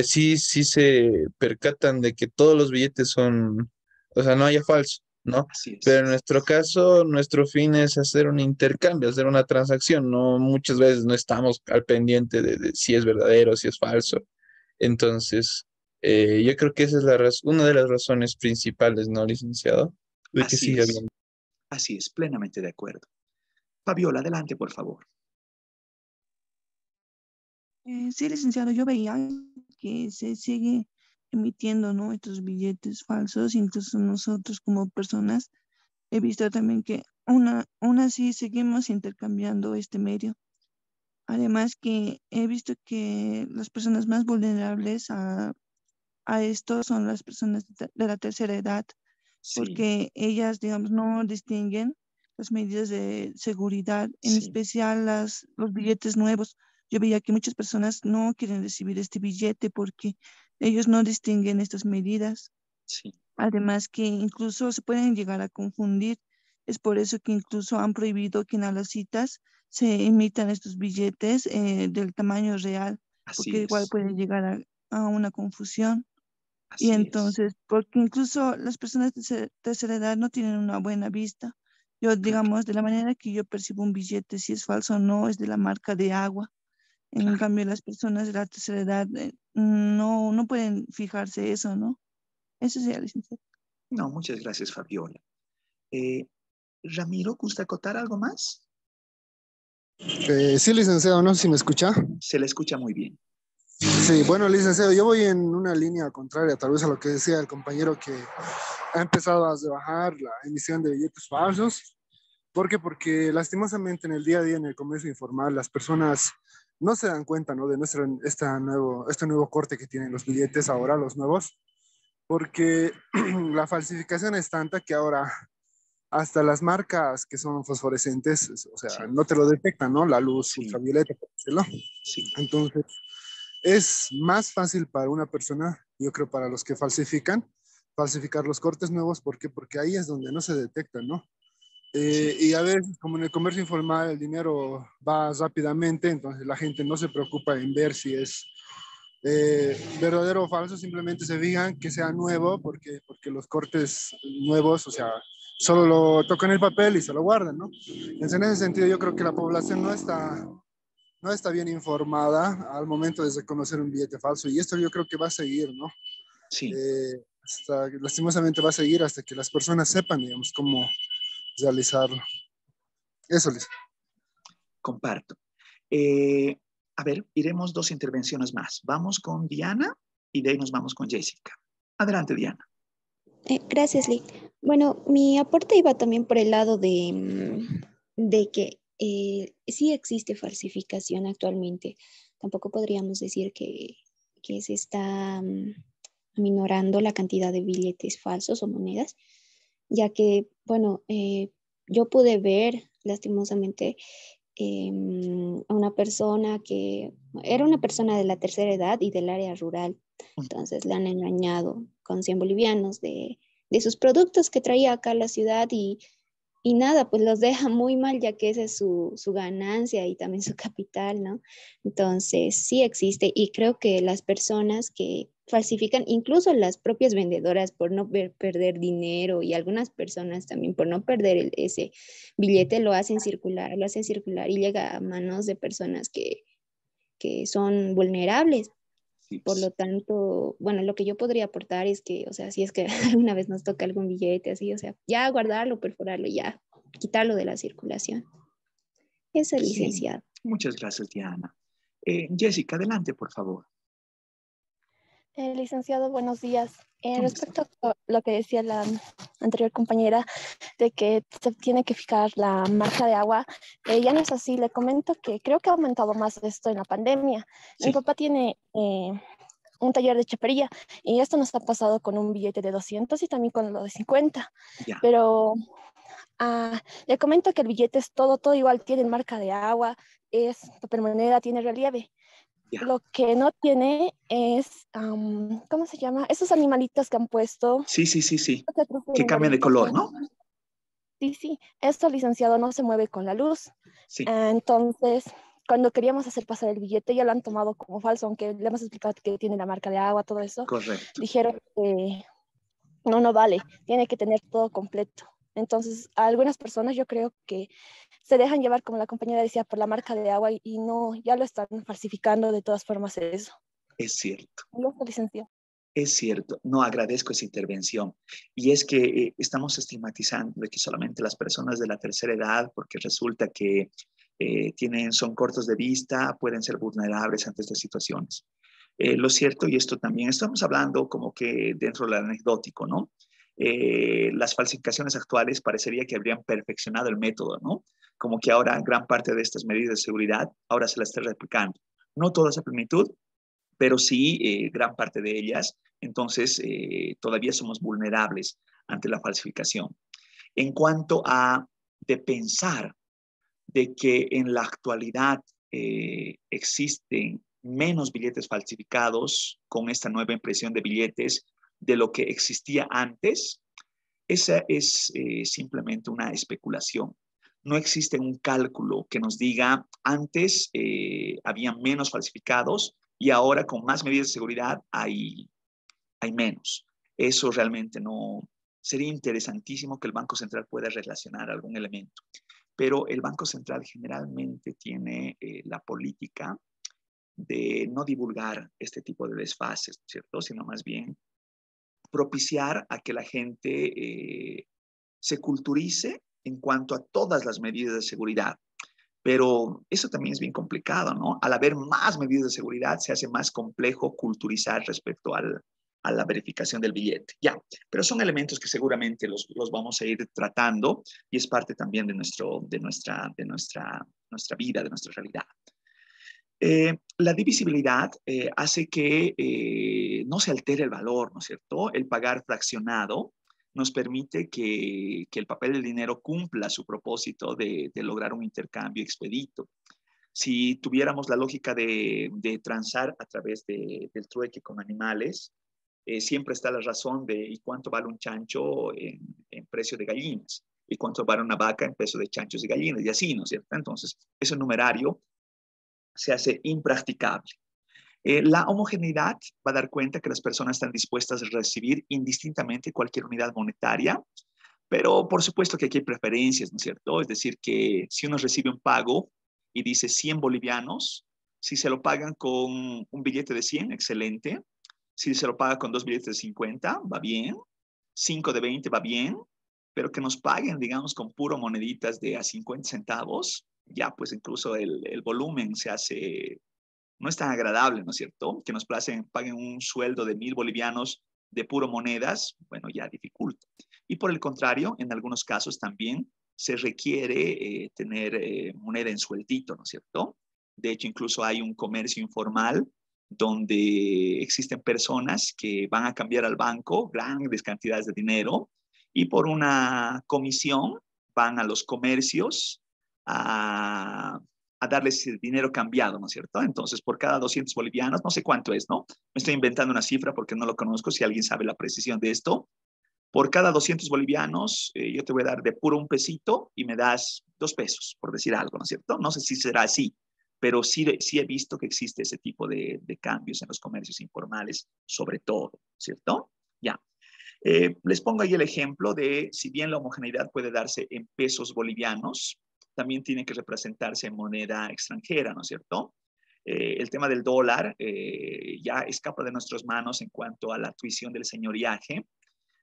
sí se percatan de que todos los billetes son, o sea, no haya falso, ¿no? Pero en nuestro caso, nuestro fin es hacer un intercambio, hacer una transacción, ¿no? Muchas veces no estamos al pendiente de si es verdadero, si es falso. Entonces, yo creo que esa es una de las razones principales, ¿no, licenciado? De que siga habiendo. Así es, plenamente de acuerdo. Fabiola, adelante, por favor. Sí, licenciado, yo veía que se sigue emitiendo, ¿no? Estos billetes falsos, incluso nosotros como personas, he visto también que aún así seguimos intercambiando este medio. Además que he visto que las personas más vulnerables a esto son las personas de la tercera edad, porque ellas, digamos, no distinguen las medidas de seguridad, en especial los billetes nuevos, yo veía que muchas personas no quieren recibir este billete porque ellos no distinguen estas medidas. Sí. Además que incluso se pueden llegar a confundir. Es por eso que incluso han prohibido que en las citas se emitan estos billetes del tamaño real, Así porque igual es. puede llegar a una confusión. Así Y es. entonces, porque incluso las personas de tercera edad no tienen una buena vista. Yo, digamos, de la manera que yo percibo un billete, si es falso o no, es de la marca de agua. En Claro. cambio, las personas de la tercera edad no pueden fijarse eso, ¿no? Eso sería, licenciado. No, muchas gracias, Fabiola. Ramiro, ¿gusta acotar algo más? Sí, licenciado, no sé si me escucha. Se le escucha muy bien. Sí, bueno, licenciado, yo voy en una línea contraria, tal vez a lo que decía el compañero que ha empezado a rebajar la emisión de billetes falsos. ¿Por qué? Porque lastimosamente en el día a día en el comercio informal las personas no se dan cuenta, ¿no? De este nuevo corte que tienen los billetes ahora, los nuevos, porque la falsificación es tanta que ahora hasta las marcas que son fosforescentes, o sea, Sí. no te lo detectan, ¿no? La luz Sí. ultravioleta, por decirlo. Sí. Entonces, es más fácil para una persona, yo creo para los que falsificar los cortes nuevos. ¿Por qué? Porque ahí es donde no se detectan, ¿no? Y a veces, como en el comercio informal, el dinero va rápidamente, entonces la gente no se preocupa en ver si es verdadero o falso, simplemente se fijan que sea nuevo, porque los cortes nuevos, o sea, solo lo tocan el papel y se lo guardan, ¿no? Entonces, en ese sentido, yo creo que la población no está bien informada al momento de reconocer un billete falso, y esto yo creo que va a seguir, ¿no? Sí. Lastimosamente va a seguir hasta que las personas sepan, digamos, cómo realizarlo. Eso, Liz. Comparto. A ver, iremos 2 intervenciones más. Vamos con Diana y de ahí nos vamos con Jessica. Adelante, Diana. Gracias, Lee. Bueno, mi aporte iba también por el lado de que sí existe falsificación actualmente. Tampoco podríamos decir que se está aminorando la cantidad de billetes falsos o monedas, ya que, bueno, yo pude ver lastimosamente a una persona que era una persona de la tercera edad y del área rural. Entonces le han engañado con 100 bolivianos de sus productos que traía acá a la ciudad y nada, pues los deja muy mal ya que esa es su ganancia y también su capital, ¿no? Entonces sí existe y creo que las personas que falsifican, incluso las propias vendedoras por no perder dinero y algunas personas también por no perder ese billete lo hacen circular y llega a manos de personas que son vulnerables. Por lo tanto, bueno, lo que yo podría aportar es que, o sea, si es que alguna vez nos toca algún billete así, o sea, ya guardarlo, perforarlo, ya quitarlo de la circulación. Eso es, licenciado. Muchas gracias, Diana. Jessica, adelante, por favor. Licenciado, buenos días. Respecto a lo que decía la anterior compañera, de que se tiene que fijar la marca de agua, ya no es así. Le comento que creo que ha aumentado más esto en la pandemia. Sí. Mi papá tiene un taller de chapería y esto nos ha pasado con un billete de 200 y también con lo de 50. Ya. Pero le comento que el billete es todo igual, tiene marca de agua, es papel moneda, tiene relieve. Ya. Lo que no tiene es, ¿cómo se llama? Esos animalitos que han puesto. Sí. Que cambian de color, ¿no? Sí. Esto, licenciado, no se mueve con la luz. Sí. Entonces, cuando queríamos hacer pasar el billete, ya lo han tomado como falso, aunque le hemos explicado que tiene la marca de agua, todo eso. Correcto. Dijeron que no vale, tiene que tener todo completo. Entonces, a algunas personas yo creo que se dejan llevar, como la compañera decía, por la marca de agua y no, ya lo están falsificando de todas formas eso. Es cierto. No, licenciado. Es cierto, no agradezco esa intervención. Y es que estamos estigmatizando de que solamente las personas de la tercera edad, porque resulta que son cortos de vista, pueden ser vulnerables ante estas situaciones. Lo cierto, y esto también, estamos hablando como que dentro del anecdótico, ¿no? Las falsificaciones actuales parecería que habrían perfeccionado el método, ¿no? Como que ahora gran parte de estas medidas de seguridad ahora se las está replicando. No todas a plenitud, pero sí gran parte de ellas. Entonces, todavía somos vulnerables ante la falsificación. En cuanto a de pensar de que en la actualidad existen menos billetes falsificados con esta nueva impresión de billetes de lo que existía antes, esa es simplemente una especulación. No existe un cálculo que nos diga antes había menos falsificados y ahora con más medidas de seguridad hay menos. Eso realmente no. Sería interesantísimo que el Banco Central pueda relacionar algún elemento, pero el Banco Central generalmente tiene la política de no divulgar este tipo de desfases, ¿cierto? Sino más bien propiciar a que la gente se culturice en cuanto a todas las medidas de seguridad. Pero eso también es bien complicado, ¿no? Al haber más medidas de seguridad, se hace más complejo culturizar respecto a la verificación del billete. Ya, pero son elementos que seguramente los vamos a ir tratando y es parte también de nuestra vida, de nuestra realidad. La divisibilidad hace que no se altere el valor, ¿no es cierto? El pagar fraccionado nos permite que el papel del dinero cumpla su propósito de lograr un intercambio expedito. Si tuviéramos la lógica de transar a través del trueque con animales, siempre está la razón de ¿y cuánto vale un chancho en precio de gallinas? ¿Y cuánto vale una vaca en peso de chanchos y gallinas? Y así, ¿no es cierto? Entonces, ese numerario se hace impracticable. La homogeneidad va a dar cuenta que las personas están dispuestas a recibir indistintamente cualquier unidad monetaria, pero por supuesto que aquí hay preferencias, ¿no es cierto? Es decir, que si uno recibe un pago y dice 100 bolivianos, si se lo pagan con un billete de 100, excelente. Si se lo paga con 2 billetes de 50, va bien. 5 de 20 va bien, pero que nos paguen, digamos, con puro moneditas de a 50 centavos, ya pues incluso el volumen se hace, no es tan agradable, ¿no es cierto? Que nos paguen un sueldo de 1.000 bolivianos de puro monedas, bueno, ya dificulta. Y por el contrario, en algunos casos también se requiere tener moneda en sueltito, ¿no es cierto? De hecho, incluso hay un comercio informal donde existen personas que van a cambiar al banco grandes cantidades de dinero y por una comisión van a los comercios a darles el dinero cambiado, ¿no es cierto? Entonces, por cada 200 bolivianos, no sé cuánto es, ¿no? Me estoy inventando una cifra porque no lo conozco, si alguien sabe la precisión de esto. Por cada 200 bolivianos, yo te voy a dar de puro un pesito y me das 2 pesos, por decir algo, ¿no es cierto? No sé si será así, pero sí he visto que existe ese tipo de cambios en los comercios informales, sobre todo, ¿cierto? Ya. Les pongo ahí el ejemplo de, si bien la homogeneidad puede darse en pesos bolivianos, también tiene que representarse en moneda extranjera, ¿no es cierto? El tema del dólar ya escapa de nuestras manos en cuanto a la tuición del señoriaje,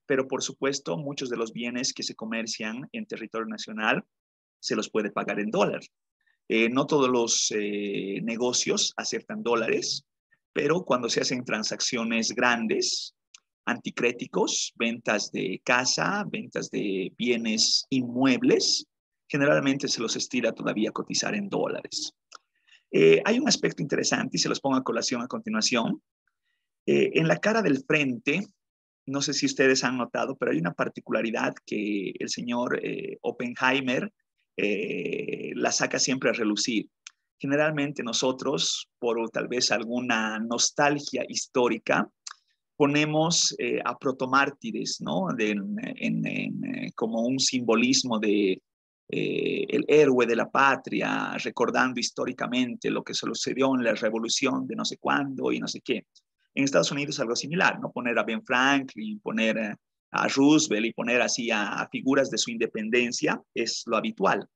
pero por supuesto muchos de los bienes que se comercian en territorio nacional se los puede pagar en dólar. No todos los negocios aceptan dólares, pero cuando se hacen transacciones grandes, anticréticos, ventas de casa, ventas de bienes inmuebles, generalmente se los estira todavía a cotizar en dólares. Hay un aspecto interesante y se los pongo a colación a continuación. En la cara del frente, no sé si ustedes han notado, pero hay una particularidad que el señor Oppenheimer la saca siempre a relucir. Generalmente nosotros, por tal vez alguna nostalgia histórica, ponemos a protomártires, ¿no? Como un simbolismo de el héroe de la patria, recordando históricamente lo que sucedió en la revolución de no sé cuándo y no sé qué. En Estados Unidos es algo similar, ¿no? Poner a Ben Franklin, poner a Roosevelt y poner así a figuras de su independencia es lo habitual.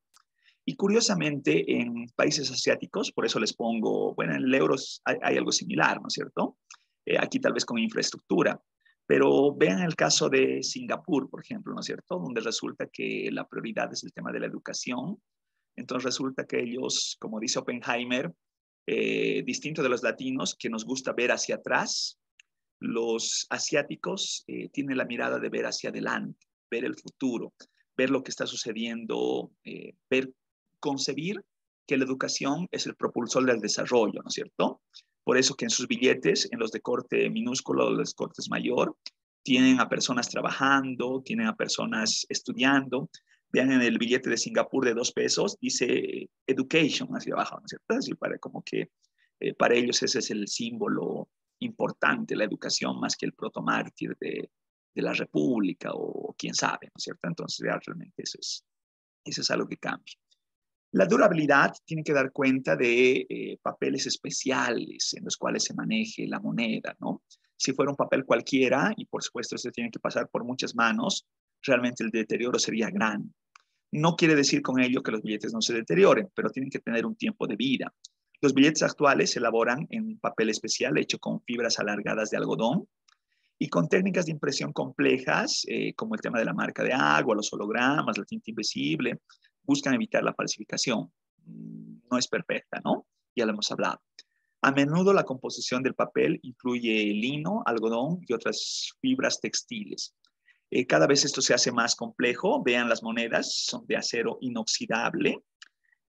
Y curiosamente en países asiáticos, por eso les pongo, bueno, en el euro hay algo similar, ¿no es cierto? Aquí tal vez con infraestructura, pero vean el caso de Singapur, por ejemplo, ¿no es cierto? Donde resulta que la prioridad es el tema de la educación. Entonces resulta que ellos, como dice Oppenheimer, distinto de los latinos, que nos gusta ver hacia atrás, los asiáticos tienen la mirada de ver hacia adelante, ver el futuro, ver lo que está sucediendo, concebir que la educación es el propulsor del desarrollo, ¿no es cierto? Por eso que en sus billetes, en los de corte minúsculo, los cortes mayor, tienen a personas trabajando, tienen a personas estudiando. Vean en el billete de Singapur de 2 pesos, dice education hacia abajo, ¿no es cierto? Así para como que para ellos ese es el símbolo importante, la educación, más que el protomártir de la República o quién sabe, ¿no es cierto? Entonces realmente eso es algo que cambia. La durabilidad tiene que dar cuenta de papeles especiales en los cuales se maneje la moneda, ¿no? Si fuera un papel cualquiera, y por supuesto se tiene que pasar por muchas manos, realmente el deterioro sería grande. No quiere decir con ello que los billetes no se deterioren, pero tienen que tener un tiempo de vida. Los billetes actuales se elaboran en papel especial hecho con fibras alargadas de algodón y con técnicas de impresión complejas, como el tema de la marca de agua, los hologramas, la tinta invisible, buscan evitar la falsificación. No es perfecta, ¿no? Ya lo hemos hablado. A menudo la composición del papel incluye lino, algodón y otras fibras textiles. Cada vez esto se hace más complejo. Vean las monedas, son de acero inoxidable.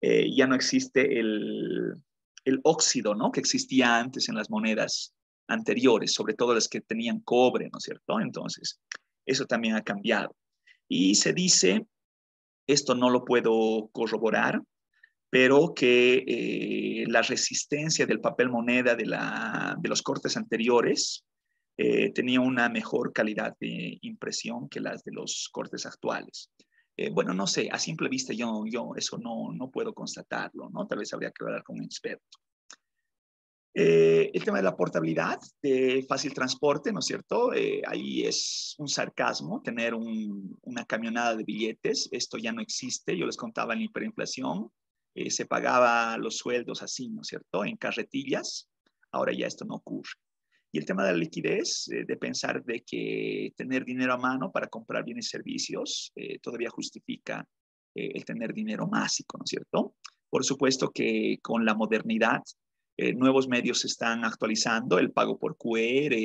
Ya no existe el óxido, ¿no? Que existía antes en las monedas anteriores, sobre todo las que tenían cobre, ¿no es cierto? Entonces, eso también ha cambiado. Y se dice, esto no lo puedo corroborar, pero que la resistencia del papel moneda de los cortes anteriores tenía una mejor calidad de impresión que las de los cortes actuales. Bueno, no sé, a simple vista yo eso no puedo constatarlo, ¿no? Tal vez habría que hablar con un experto. El tema de la portabilidad, de fácil transporte, ¿no es cierto? Ahí es un sarcasmo tener una camionada de billetes. Esto ya no existe. Yo les contaba en la hiperinflación. Se pagaba los sueldos así, ¿no es cierto? En carretillas. Ahora ya esto no ocurre. Y el tema de la liquidez, de pensar de que tener dinero a mano para comprar bienes y servicios todavía justifica el tener dinero másico, ¿no es cierto? Por supuesto que con la modernidad, nuevos medios se están actualizando, el pago por QR,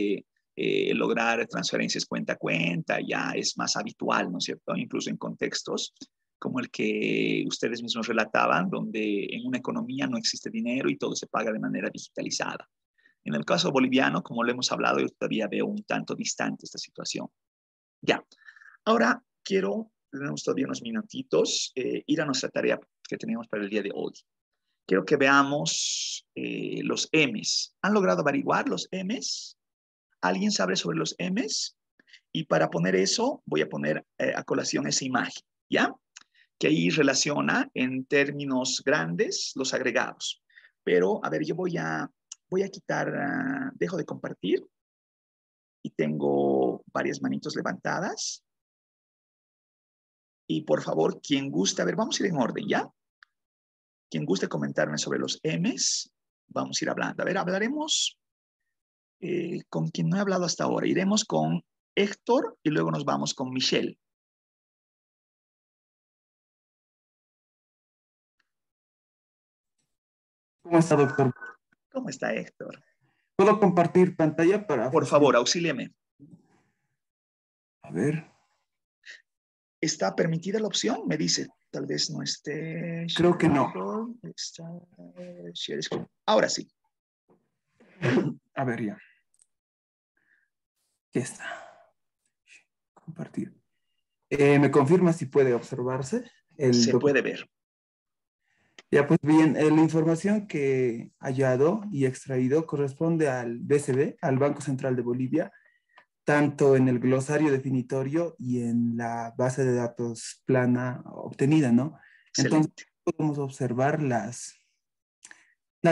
lograr transferencias cuenta a cuenta, ya es más habitual, ¿no es cierto? Incluso en contextos como el que ustedes mismos relataban, donde en una economía no existe dinero y todo se paga de manera digitalizada. En el caso boliviano, como lo hemos hablado, yo todavía veo un tanto distante esta situación. Ya, ahora tenemos todavía unos minutitos, ir a nuestra tarea que tenemos para el día de hoy. Quiero que veamos los M's. ¿Han logrado averiguar los M's? ¿Alguien sabe sobre los M's? Y para poner eso, voy a poner a colación esa imagen, ¿ya? Que ahí relaciona en términos grandes los agregados. Pero, a ver, yo voy a quitar, dejo de compartir y tengo varias manitos levantadas. Y por favor, quien guste, a ver, vamos a ir en orden, ¿ya? Quien guste comentarme sobre los M's, vamos a ir hablando. A ver, hablaremos con quien no he hablado hasta ahora. Iremos con Héctor y luego nos vamos con Michelle. ¿Cómo está, doctor? ¿Cómo está, Héctor? ¿Puedo compartir pantalla para...? Por favor, auxílieme. A ver. ¿Está permitida la opción? Me dice, tal vez no esté. Creo que no. Ahora sí. A ver, ya. Aquí está. Compartir. ¿Me confirma si puede observarse? Se puede ver. Ya, pues bien, la información que he hallado y extraído corresponde al BCB, al Banco Central de Bolivia, tanto en el glosario definitorio y en la base de datos plana obtenida, ¿no? Excelente. Entonces, podemos observar las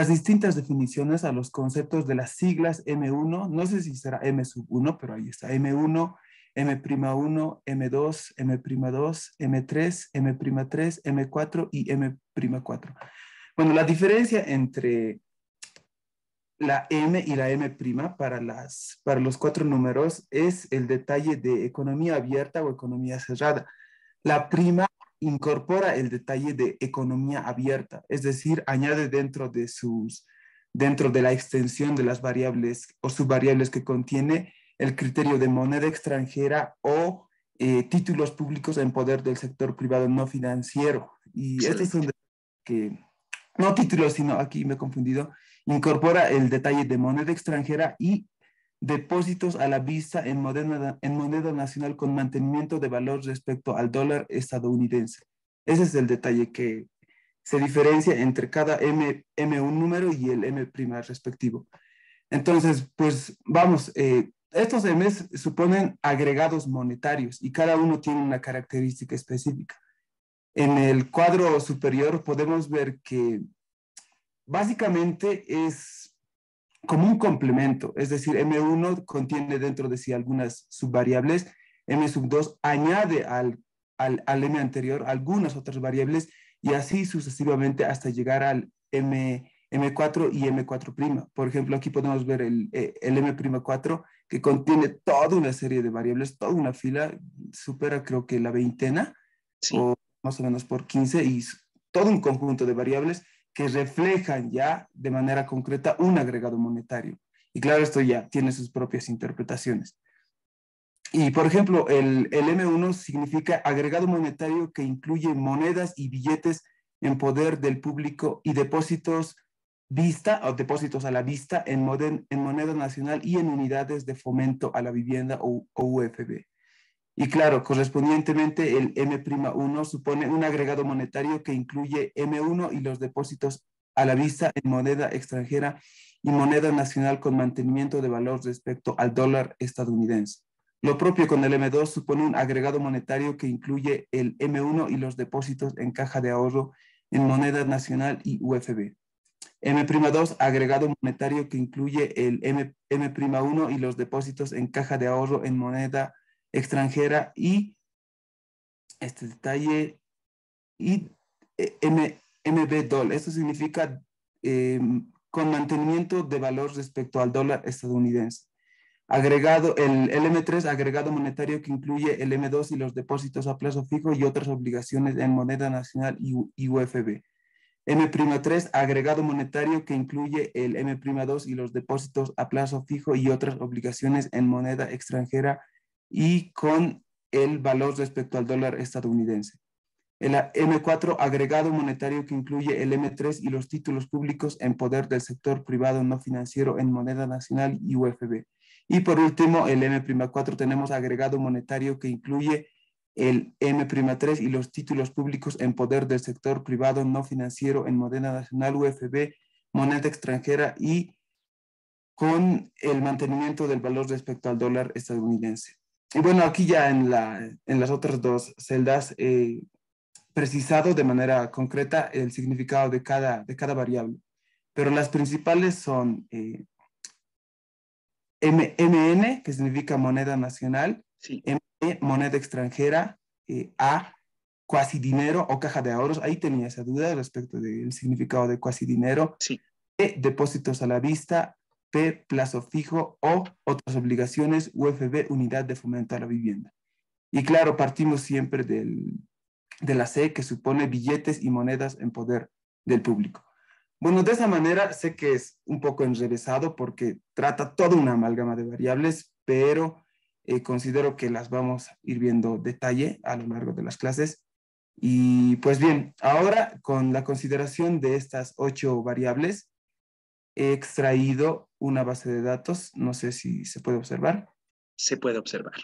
distintas definiciones a los conceptos de las siglas M1, no sé si será M1, pero ahí está, M1, M'1, M2, M'2, M3, M'3, M4 y M'4. Bueno, la diferencia entre la M y la M' para los 4 números es el detalle de economía abierta o economía cerrada. La prima incorpora el detalle de economía abierta, es decir, añade dentro de la extensión de las variables o subvariables que contiene el criterio de moneda extranjera o títulos públicos en poder del sector privado no financiero. Y estos son que, no títulos, sino aquí me he confundido, incorpora el detalle de moneda extranjera y depósitos a la vista en moneda nacional con mantenimiento de valor respecto al dólar estadounidense. Ese es el detalle que se diferencia entre cada M1 número y el M' respectivo. Entonces, pues vamos, estos M's suponen agregados monetarios y cada uno tiene una característica específica. En el cuadro superior podemos ver que básicamente es como un complemento, es decir, M1 contiene dentro de sí algunas subvariables, M2 añade al M anterior algunas otras variables y así sucesivamente hasta llegar al M4 y M4'. Por ejemplo, aquí podemos ver el M'4 que contiene toda una serie de variables, toda una fila, supera creo que la veintena, sí, o más o menos por 15, y todo un conjunto de variables que reflejan ya de manera concreta un agregado monetario. Y claro, esto ya tiene sus propias interpretaciones. Y por ejemplo, el M1 significa agregado monetario que incluye monedas y billetes en poder del público y depósitos vista o depósitos a la vista en moneda nacional y en unidades de fomento a la vivienda o UFB. Y claro, correspondientemente el M'1 supone un agregado monetario que incluye M1 y los depósitos a la vista en moneda extranjera y moneda nacional con mantenimiento de valor respecto al dólar estadounidense. Lo propio con el M2 supone un agregado monetario que incluye el M1 y los depósitos en caja de ahorro en moneda nacional y UFB. M'2, agregado monetario que incluye el M'1 y los depósitos en caja de ahorro en moneda extranjera y este detalle y MB-DOL. Esto significa con mantenimiento de valor respecto al dólar estadounidense. Agregado, el M3, agregado monetario que incluye el M2 y los depósitos a plazo fijo y otras obligaciones en moneda nacional y UFB. M'3, agregado monetario que incluye el M'2 y los depósitos a plazo fijo y otras obligaciones en moneda extranjera y con el valor respecto al dólar estadounidense. El M4, agregado monetario que incluye el M3 y los títulos públicos en poder del sector privado no financiero en moneda nacional y UFB. Y por último, el M'4 tenemos agregado monetario que incluye el M'3 y los títulos públicos en poder del sector privado no financiero en moneda nacional, UFB, moneda extranjera y con el mantenimiento del valor respecto al dólar estadounidense. Y bueno, aquí ya en las otras dos celdas precisado de manera concreta el significado de cada variable. Pero las principales son MN, que significa moneda nacional, sí. M, moneda extranjera, A, cuasi dinero o caja de ahorros. Ahí tenía esa duda respecto del significado de cuasi dinero. Sí. E, depósitos a la vista, P, plazo fijo o otras obligaciones, UFB, unidad de fomento a la vivienda. Y claro, partimos siempre de la C, que supone billetes y monedas en poder del público. Bueno, de esa manera sé que es un poco enrevesado porque trata toda una amalgama de variables, pero considero que las vamos a ir viendo detalle a lo largo de las clases. Y pues bien, ahora con la consideración de estas 8 variables, he extraído una base de datos, no sé si se puede observar. Se puede observar.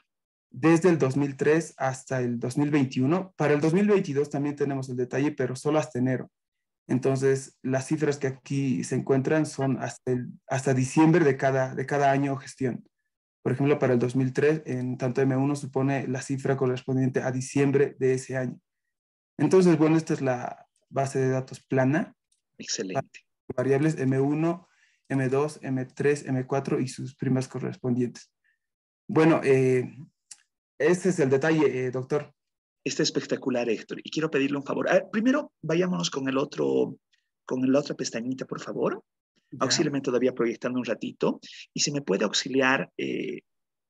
Desde el 2003 hasta el 2021. Para el 2022 también tenemos el detalle, pero solo hasta enero. Entonces, las cifras que aquí se encuentran son hasta diciembre de cada año gestión. Por ejemplo, para el 2003, en tanto M1 supone la cifra correspondiente a diciembre de ese año. Entonces, bueno, esta es la base de datos plana. Excelente. Variables M1, M2, M3, M4 y sus primas correspondientes. Bueno, este es el detalle, doctor. Está espectacular, Héctor. Y quiero pedirle un favor. Primero, vayámonos con la otra pestañita, por favor. Auxíliame todavía proyectando un ratito. Y si me puede auxiliar,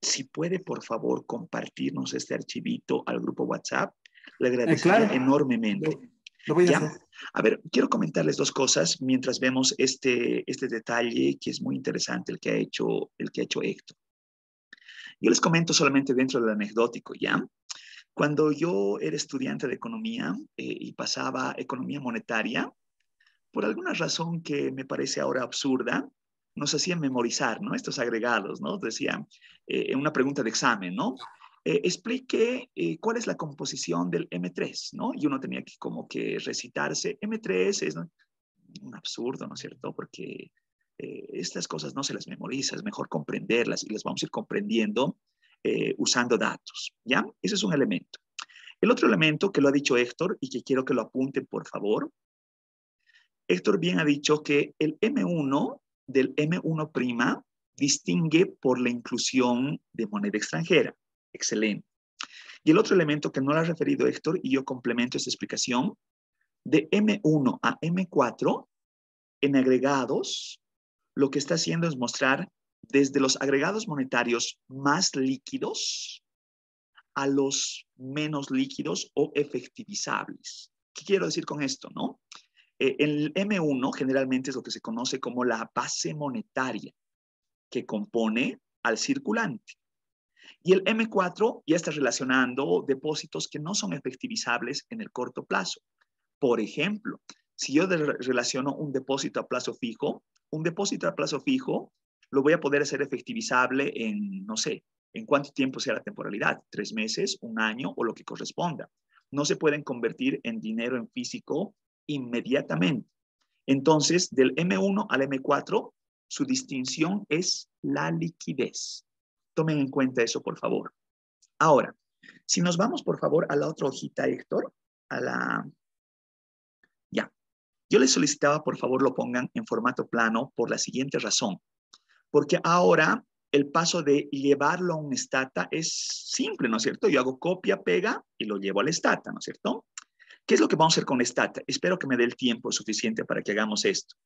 si puede, por favor, compartirnos este archivito al grupo WhatsApp. Le agradecería enormemente. Lo voy a hacer. A ver, quiero comentarles 2 cosas mientras vemos este detalle que es muy interesante, el que ha hecho Héctor. Yo les comento solamente dentro del anecdótico, ¿ya? Cuando yo era estudiante de economía y pasaba economía monetaria, por alguna razón que me parece ahora absurda, nos hacían memorizar, ¿no? Estos agregados, ¿no? Decían, una pregunta de examen, ¿no? explique cuál es la composición del M3, ¿no? Y uno tenía que como que recitarse. M3 es un absurdo, ¿no es cierto? Porque estas cosas no se las memoriza, es mejor comprenderlas y las vamos a ir comprendiendo usando datos, ¿ya? Ese es un elemento. El otro elemento que lo ha dicho Héctor y que quiero que lo apunten, por favor. Héctor bien ha dicho que el M1 del M1' distingue por la inclusión de moneda extranjera. Excelente. Y el otro elemento que no lo ha referido Héctor, y yo complemento esta explicación, de M1 a M4, en agregados, lo que está haciendo es mostrar desde los agregados monetarios más líquidos a los menos líquidos o efectivizables. ¿Qué quiero decir con esto, no? El M1 generalmente es lo que se conoce como la base monetaria que compone al circulante. Y el M4 ya está relacionando depósitos que no son efectivizables en el corto plazo. Por ejemplo, si yo relaciono un depósito a plazo fijo lo voy a poder hacer efectivizable en, no sé, en cuánto tiempo sea la temporalidad, 3 meses, 1 año o lo que corresponda. No se pueden convertir en dinero en físico inmediatamente. Entonces, del M1 al M4, su distinción es la liquidez. Tomen en cuenta eso, por favor. Ahora, si nos vamos, por favor, a la otra hojita, Héctor, Ya. Yo les solicitaba, por favor, lo pongan en formato plano por la siguiente razón. Porque ahora el paso de llevarlo a un stata es simple, ¿no es cierto? Yo hago copia, pega y lo llevo al stata, ¿no es cierto? ¿Qué es lo que vamos a hacer con stata? Espero que me dé el tiempo suficiente para que hagamos esto.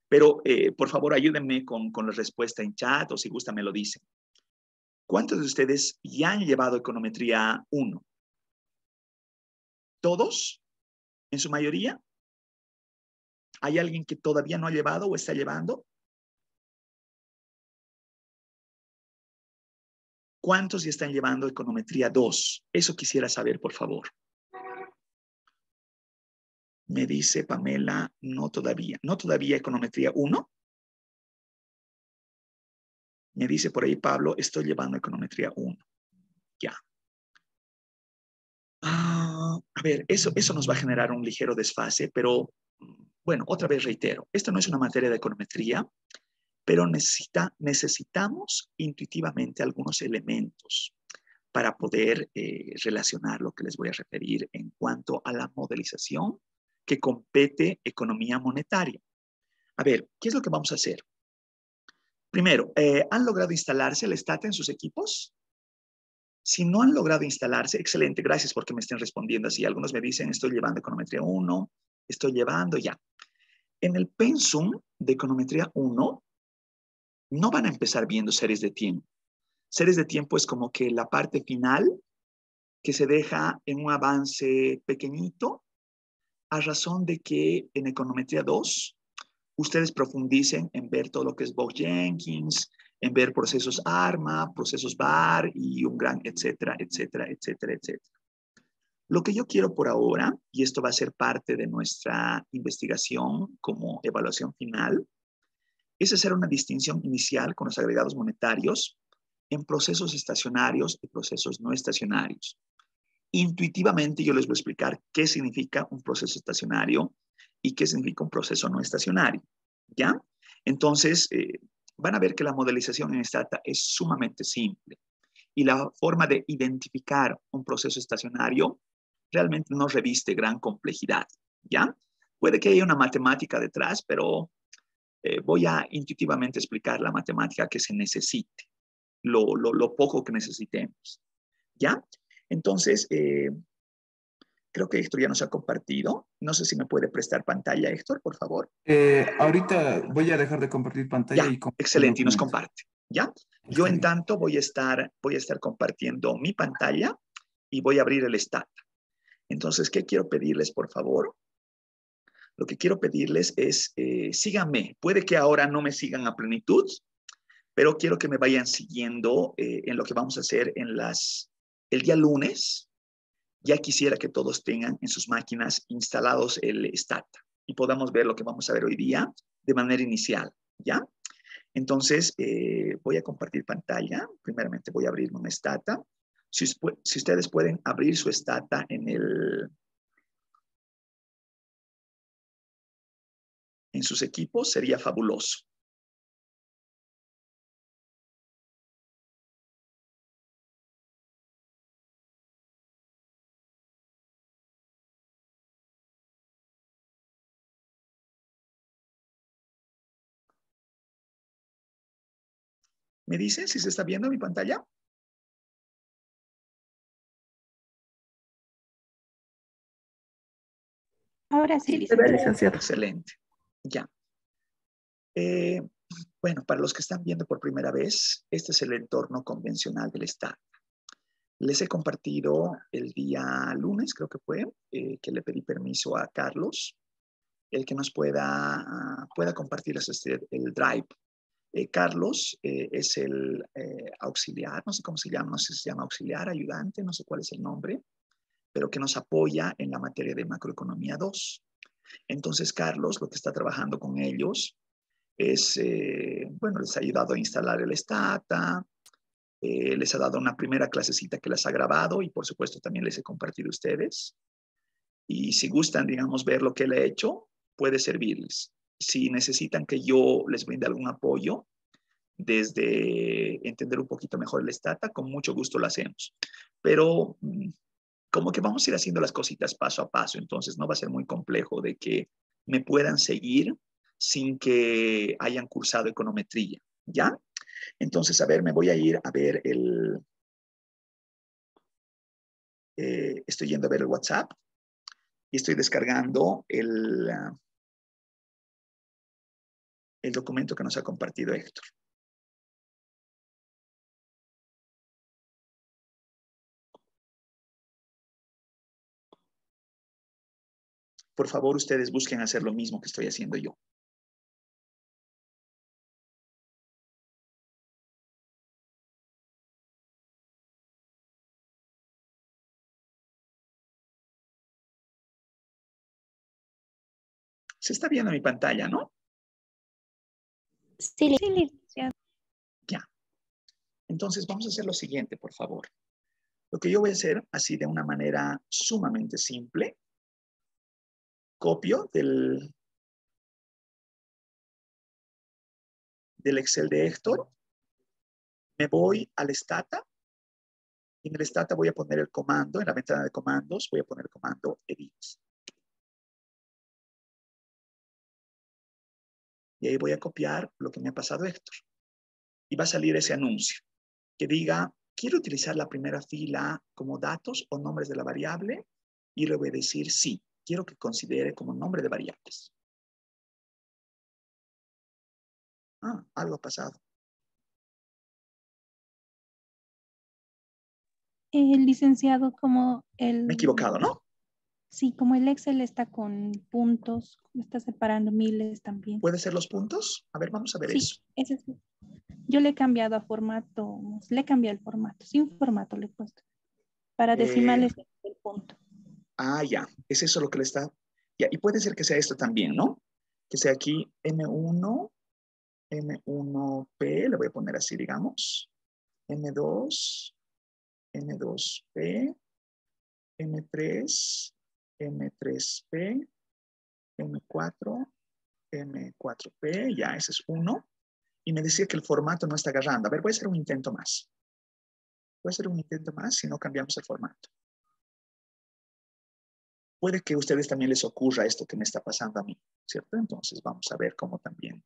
Pero, por favor, ayúdenme con la respuesta en chat o si gusta me lo dicen. ¿Cuántos de ustedes ya han llevado econometría 1? ¿Todos? ¿En su mayoría? ¿Hay alguien que todavía no ha llevado o está llevando? ¿Cuántos ya están llevando econometría 2? Eso quisiera saber, por favor. Me dice Pamela, no todavía. ¿No todavía econometría 1? Me dice por ahí Pablo, estoy llevando econometría 1. Ya. A ver, eso nos va a generar un ligero desfase, pero bueno, otra vez reitero, esto no es una materia de econometría, pero necesitamos intuitivamente algunos elementos para poder relacionar lo que les voy a referir en cuanto a la modelización que compete economía monetaria. A ver, ¿qué es lo que vamos a hacer? Primero, ¿han logrado instalarse el STATA en sus equipos? Si no han logrado instalarse, excelente, gracias porque me estén respondiendo así. Algunos me dicen, estoy llevando econometría 1, estoy llevando ya. En el pensum de econometría 1, no van a empezar viendo series de tiempo. Series de tiempo es como que la parte final que se deja en un avance pequeñito a razón de que en econometría 2 ustedes profundicen en ver todo lo que es Bog-Jenkins, en ver procesos ARMA, procesos VAR y un gran etcétera, etcétera, etcétera, etcétera. Lo que yo quiero por ahora, y esto va a ser parte de nuestra investigación como evaluación final, es hacer una distinción inicial con los agregados monetarios en procesos estacionarios y procesos no estacionarios. Intuitivamente yo les voy a explicar qué significa un proceso estacionario y qué significa un proceso no estacionario, ¿ya? Entonces, van a ver que la modelización en Stata es sumamente simple y la forma de identificar un proceso estacionario realmente no reviste gran complejidad, ¿ya? Puede que haya una matemática detrás, pero voy a intuitivamente explicar la matemática que se necesite, lo poco que necesitemos, ¿ya? Entonces, creo que Héctor ya nos ha compartido. No sé si me puede prestar pantalla, Héctor, por favor. Ahorita voy a dejar de compartir pantalla ya, y excelente, y nos comparte, ¿ya? Yo en bien. tanto voy a estar compartiendo mi pantalla y voy a abrir el Stata. Entonces, ¿qué quiero pedirles, por favor? Lo que quiero pedirles es, síganme. Puede que ahora no me sigan a plenitud, pero quiero que me vayan siguiendo en lo que vamos a hacer el día lunes. Ya quisiera que todos tengan en sus máquinas instalados el Stata y podamos ver lo que vamos a ver hoy día de manera inicial, ¿ya? Entonces, voy a compartir pantalla. Primeramente voy a abrir un Stata. Si ustedes pueden abrir su Stata en sus equipos, sería fabuloso. ¿Me dicen si se está viendo mi pantalla? Ahora sí, licenciado. Excelente. Ya. Bueno, para los que están viendo por primera vez, este es el entorno convencional del Estado. Les he compartido el día lunes, creo que fue, que le pedí permiso a Carlos, el que nos pueda compartir el Drive. Carlos es el auxiliar, no sé cómo se llama, no sé si se llama auxiliar, ayudante, no sé cuál es el nombre, pero que nos apoya en la materia de macroeconomía 2. Entonces, Carlos, lo que está trabajando con ellos es, bueno, les ha ayudado a instalar el Stata, les ha dado una primera clasecita que les ha grabado y por supuesto también les he compartido a ustedes. Y si gustan, digamos, ver lo que él ha hecho, puede servirles. Si necesitan que yo les brinde algún apoyo desde entender un poquito mejor el Stata, con mucho gusto lo hacemos. Pero como que vamos a ir haciendo las cositas paso a paso, entonces no va a ser muy complejo de que me puedan seguir sin que hayan cursado econometría, ¿ya? Entonces, a ver, me voy a ir a ver estoy yendo a ver el WhatsApp y estoy descargando el documento que nos ha compartido Héctor. Por favor, ustedes busquen hacer lo mismo que estoy haciendo yo. Se está viendo mi pantalla, ¿no? Sí, licenciado. Ya. Entonces, vamos a hacer lo siguiente, por favor. Lo que yo voy a hacer, así de una manera sumamente simple, copio del Excel de Héctor, me voy al Stata, y en el Stata voy a poner el comando, en la ventana de comandos, voy a poner el comando edit. Y ahí voy a copiar lo que me ha pasado Héctor. Y va a salir ese anuncio que diga, quiero utilizar la primera fila como datos o nombres de la variable, y le voy a decir sí, quiero que considere como nombre de variables. Ah, algo ha pasado. Licenciado, como el... Me he equivocado, ¿no? Sí, como el Excel está con puntos, está separando miles también. ¿Puede ser los puntos? A ver, vamos a ver eso. Sí, ese es. Yo le he cambiado a formato, le he cambiado el formato, sin formato le he puesto. Para decimales el punto. Ah, ya, es eso lo que le está... Ya, y puede ser que sea esto también, ¿no? Que sea aquí M1, M1P, le voy a poner así, digamos. M2, M2P, M3, M3P, M4, M4P, ya, ese es uno. Y me decía que el formato no está agarrando. A ver, voy a hacer un intento más. Voy a hacer un intento más si no cambiamos el formato. Puede que a ustedes también les ocurra esto que me está pasando a mí, ¿cierto? Entonces vamos a ver cómo también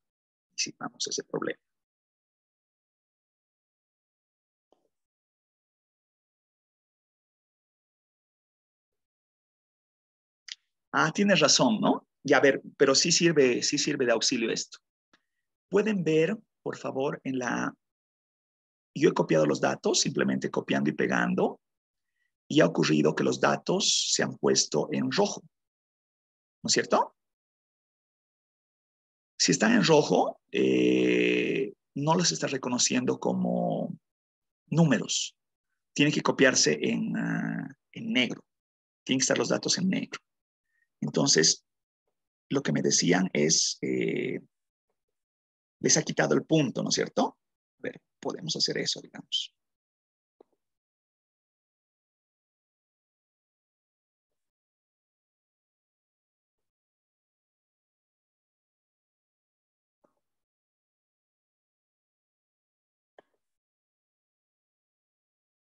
disipamos ese problema. Ah, tienes razón, ¿no? Ya, a ver, pero sí sirve de auxilio esto. Pueden ver, por favor, yo he copiado los datos, simplemente copiando y pegando, y ha ocurrido que los datos se han puesto en rojo, ¿no es cierto? Si están en rojo, no los está reconociendo como números. Tiene que copiarse en negro. Tienen que estar los datos en negro. Entonces, lo que me decían es, les ha quitado el punto, ¿no es cierto? A ver, podemos hacer eso, digamos.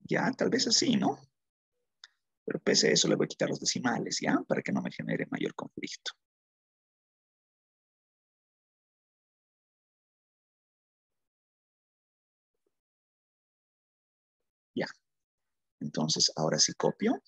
Ya, tal vez así, ¿no? Pero pese a eso le voy a quitar los decimales, ¿ya? Para que no me genere mayor conflicto. Ya. Entonces, ahora sí copio.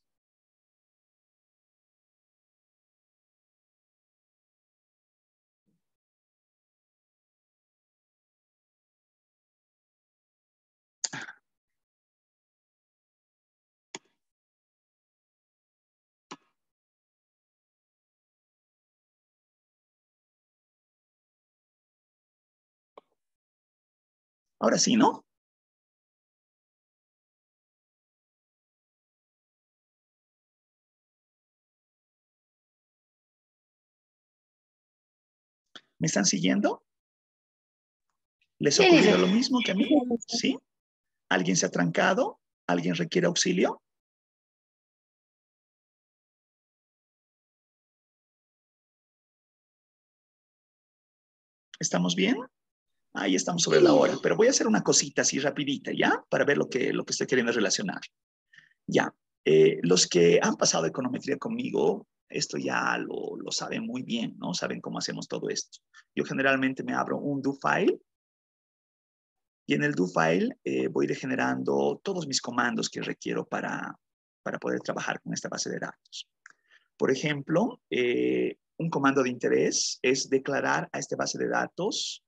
Ahora sí, ¿no? ¿Me están siguiendo? ¿Les ha Sí, ocurrido licenciado. lo mismo que a mí? ¿Sí? ¿Alguien se ha trancado? ¿Alguien requiere auxilio? ¿Estamos bien? Ahí estamos sobre la hora, pero voy a hacer una cosita así rapidita, ¿ya? Para ver lo que estoy queriendo relacionar. Ya, los que han pasado econometría conmigo, esto ya lo saben muy bien, ¿no? Saben cómo hacemos todo esto. Yo generalmente me abro un do file y en el do file voy a ir generando todos mis comandos que requiero para poder trabajar con esta base de datos. Por ejemplo, un comando de interés es declarar a esta base de datos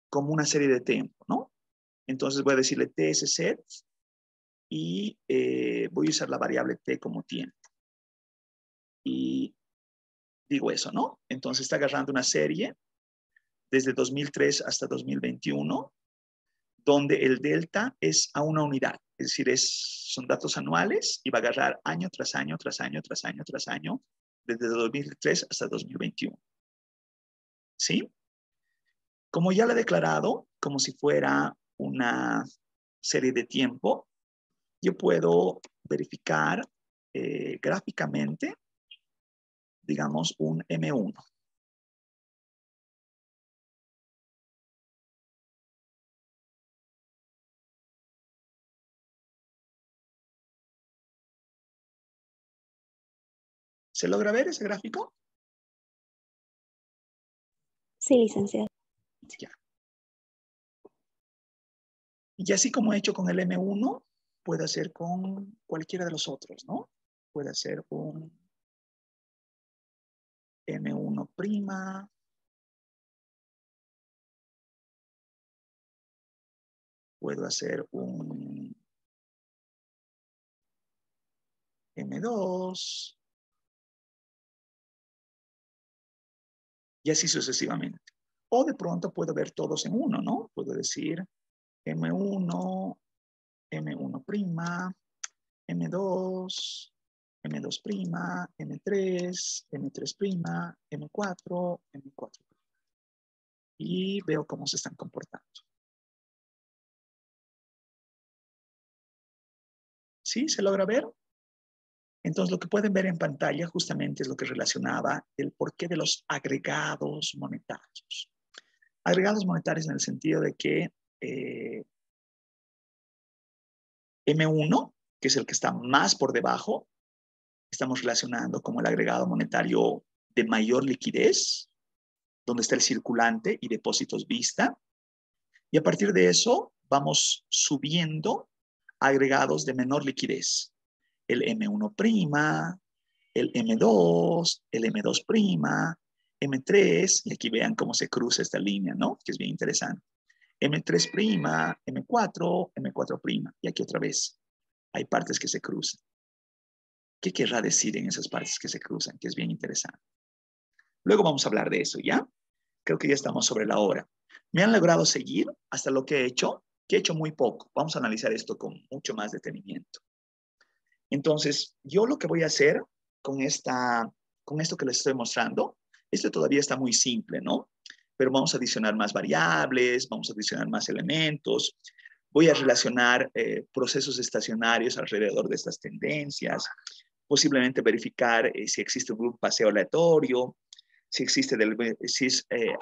como una serie de tiempo, ¿no? Entonces voy a decirle tsset y voy a usar la variable t como tiempo. Y digo eso, ¿no? Entonces está agarrando una serie desde 2003 hasta 2021, donde el delta es a una unidad, es decir, son datos anuales y va a agarrar año tras año, tras año, tras año, tras año, desde 2003 hasta 2021. ¿Sí? Como ya lo he declarado, como si fuera una serie de tiempo, yo puedo verificar gráficamente, digamos, un M1. ¿Se logra ver ese gráfico? Sí, licenciado. Ya. Y así como he hecho con el M1, puedo hacer con cualquiera de los otros, ¿no? Puede hacer un M1', puedo hacer un M2, y así sucesivamente. O de pronto puedo ver todos en uno, ¿no? Puedo decir M1, M1', M2, M2', M3, M3', M4, M4'. Y veo cómo se están comportando. ¿Sí? ¿Se logra ver? Entonces, lo que pueden ver en pantalla justamente es lo que relacionaba el porqué de los agregados monetarios. Agregados monetarios en el sentido de que M1, que es el que está más por debajo, estamos relacionando como el agregado monetario de mayor liquidez, donde está el circulante y depósitos vista. Y a partir de eso, vamos subiendo agregados de menor liquidez. El M1', el M2, el M2', M3, y aquí vean cómo se cruza esta línea, ¿no? Que es bien interesante. M3', M4, M4', y aquí otra vez. Hay partes que se cruzan. ¿Qué querrá decir en esas partes que se cruzan? Que es bien interesante. Luego vamos a hablar de eso, ¿ya? Creo que ya estamos sobre la hora. ¿Me han logrado seguir hasta lo que he hecho? Que he hecho muy poco. Vamos a analizar esto con mucho más detenimiento. Entonces, yo lo que voy a hacer con esto que les estoy mostrando, esto todavía está muy simple, ¿no? Pero vamos a adicionar más variables, vamos a adicionar más elementos. Voy a relacionar procesos estacionarios alrededor de estas tendencias, posiblemente verificar si existe un grupo paseo aleatorio, si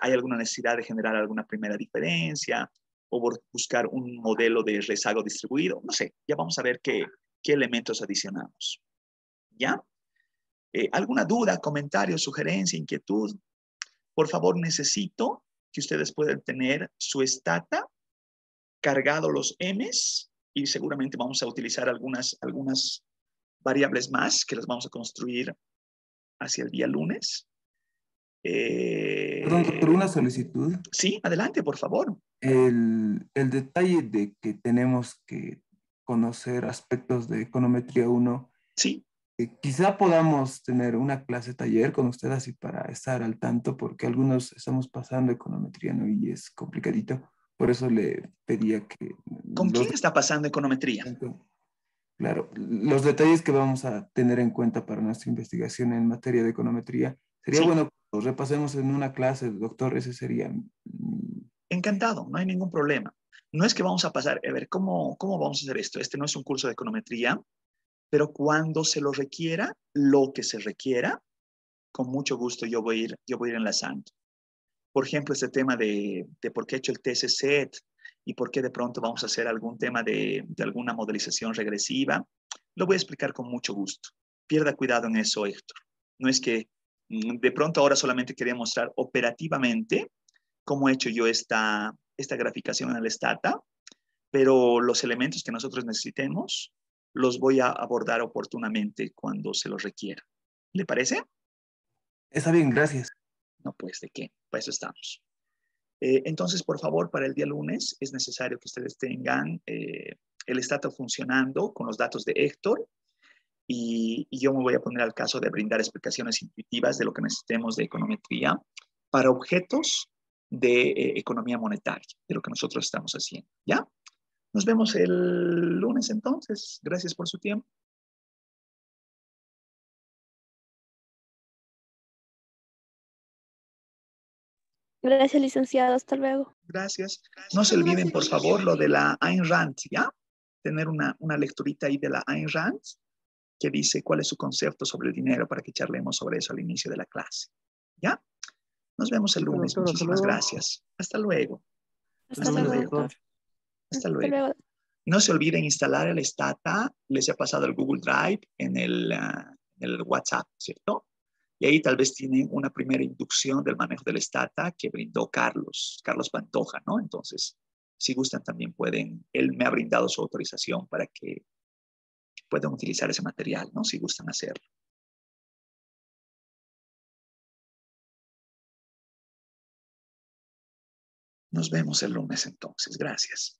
hay alguna necesidad de generar alguna primera diferencia, o buscar un modelo de rezago distribuido. No sé, ya vamos a ver qué elementos adicionamos. ¿Ya? ¿Alguna duda, comentario, sugerencia, inquietud? Por favor, necesito que ustedes puedan tener su stata cargado los M's y seguramente vamos a utilizar algunas variables más que las vamos a construir hacia el día lunes. Perdón, doctor, una solicitud. Sí, adelante, por favor. El detalle de que tenemos que conocer aspectos de econometría 1. Sí. Quizá podamos tener una clase taller con usted así para estar al tanto, porque algunos estamos pasando econometría, ¿no? Y es complicadito. Por eso le pedía que... ¿Con quién está pasando econometría? Claro, los detalles que vamos a tener en cuenta para nuestra investigación en materia de econometría, sería Sí. bueno que los repasemos en una clase, doctor, ese sería... Encantado, no hay ningún problema. No es que vamos a pasar, a ver, ¿cómo vamos a hacer esto? Este no es un curso de econometría, pero cuando se lo requiera, lo que se requiera, con mucho gusto yo voy a ir enlazando. Por ejemplo, este tema de por qué he hecho el TSZ y por qué de pronto vamos a hacer algún tema de alguna modelización regresiva, lo voy a explicar con mucho gusto. Pierda cuidado en eso, Héctor. No es que de pronto ahora solamente quería mostrar operativamente cómo he hecho yo esta graficación en el Stata, pero los elementos que nosotros necesitemos los voy a abordar oportunamente cuando se los requiera. ¿Le parece? Está bien, gracias. No, pues, ¿de qué? Para eso estamos. Entonces, por favor, para el día lunes es necesario que ustedes tengan el Stata funcionando con los datos de Héctor y yo me voy a poner al caso de brindar explicaciones intuitivas de lo que necesitemos de econometría para objetos de economía monetaria, de lo que nosotros estamos haciendo. ¿Ya? Nos vemos el lunes entonces. Gracias por su tiempo. Gracias, licenciado. Hasta luego. Gracias. No se olviden, por favor, lo de la Ayn Rand, ¿ya? Tener una lecturita ahí de la Ayn Rand que dice cuál es su concepto sobre el dinero para que charlemos sobre eso al inicio de la clase. ¿Ya? Nos vemos el lunes. Doctor, Muchísimas gracias. Hasta luego. Hasta luego, doctor. Hasta luego. No se olviden instalar el Stata. Les he pasado el Google Drive en el WhatsApp, ¿cierto? Y ahí tal vez tienen una primera inducción del manejo del Stata que brindó Carlos Pantoja, ¿no? Entonces, si gustan también pueden, él me ha brindado su autorización para que puedan utilizar ese material, ¿no? Si gustan hacerlo. Nos vemos el lunes entonces. Gracias.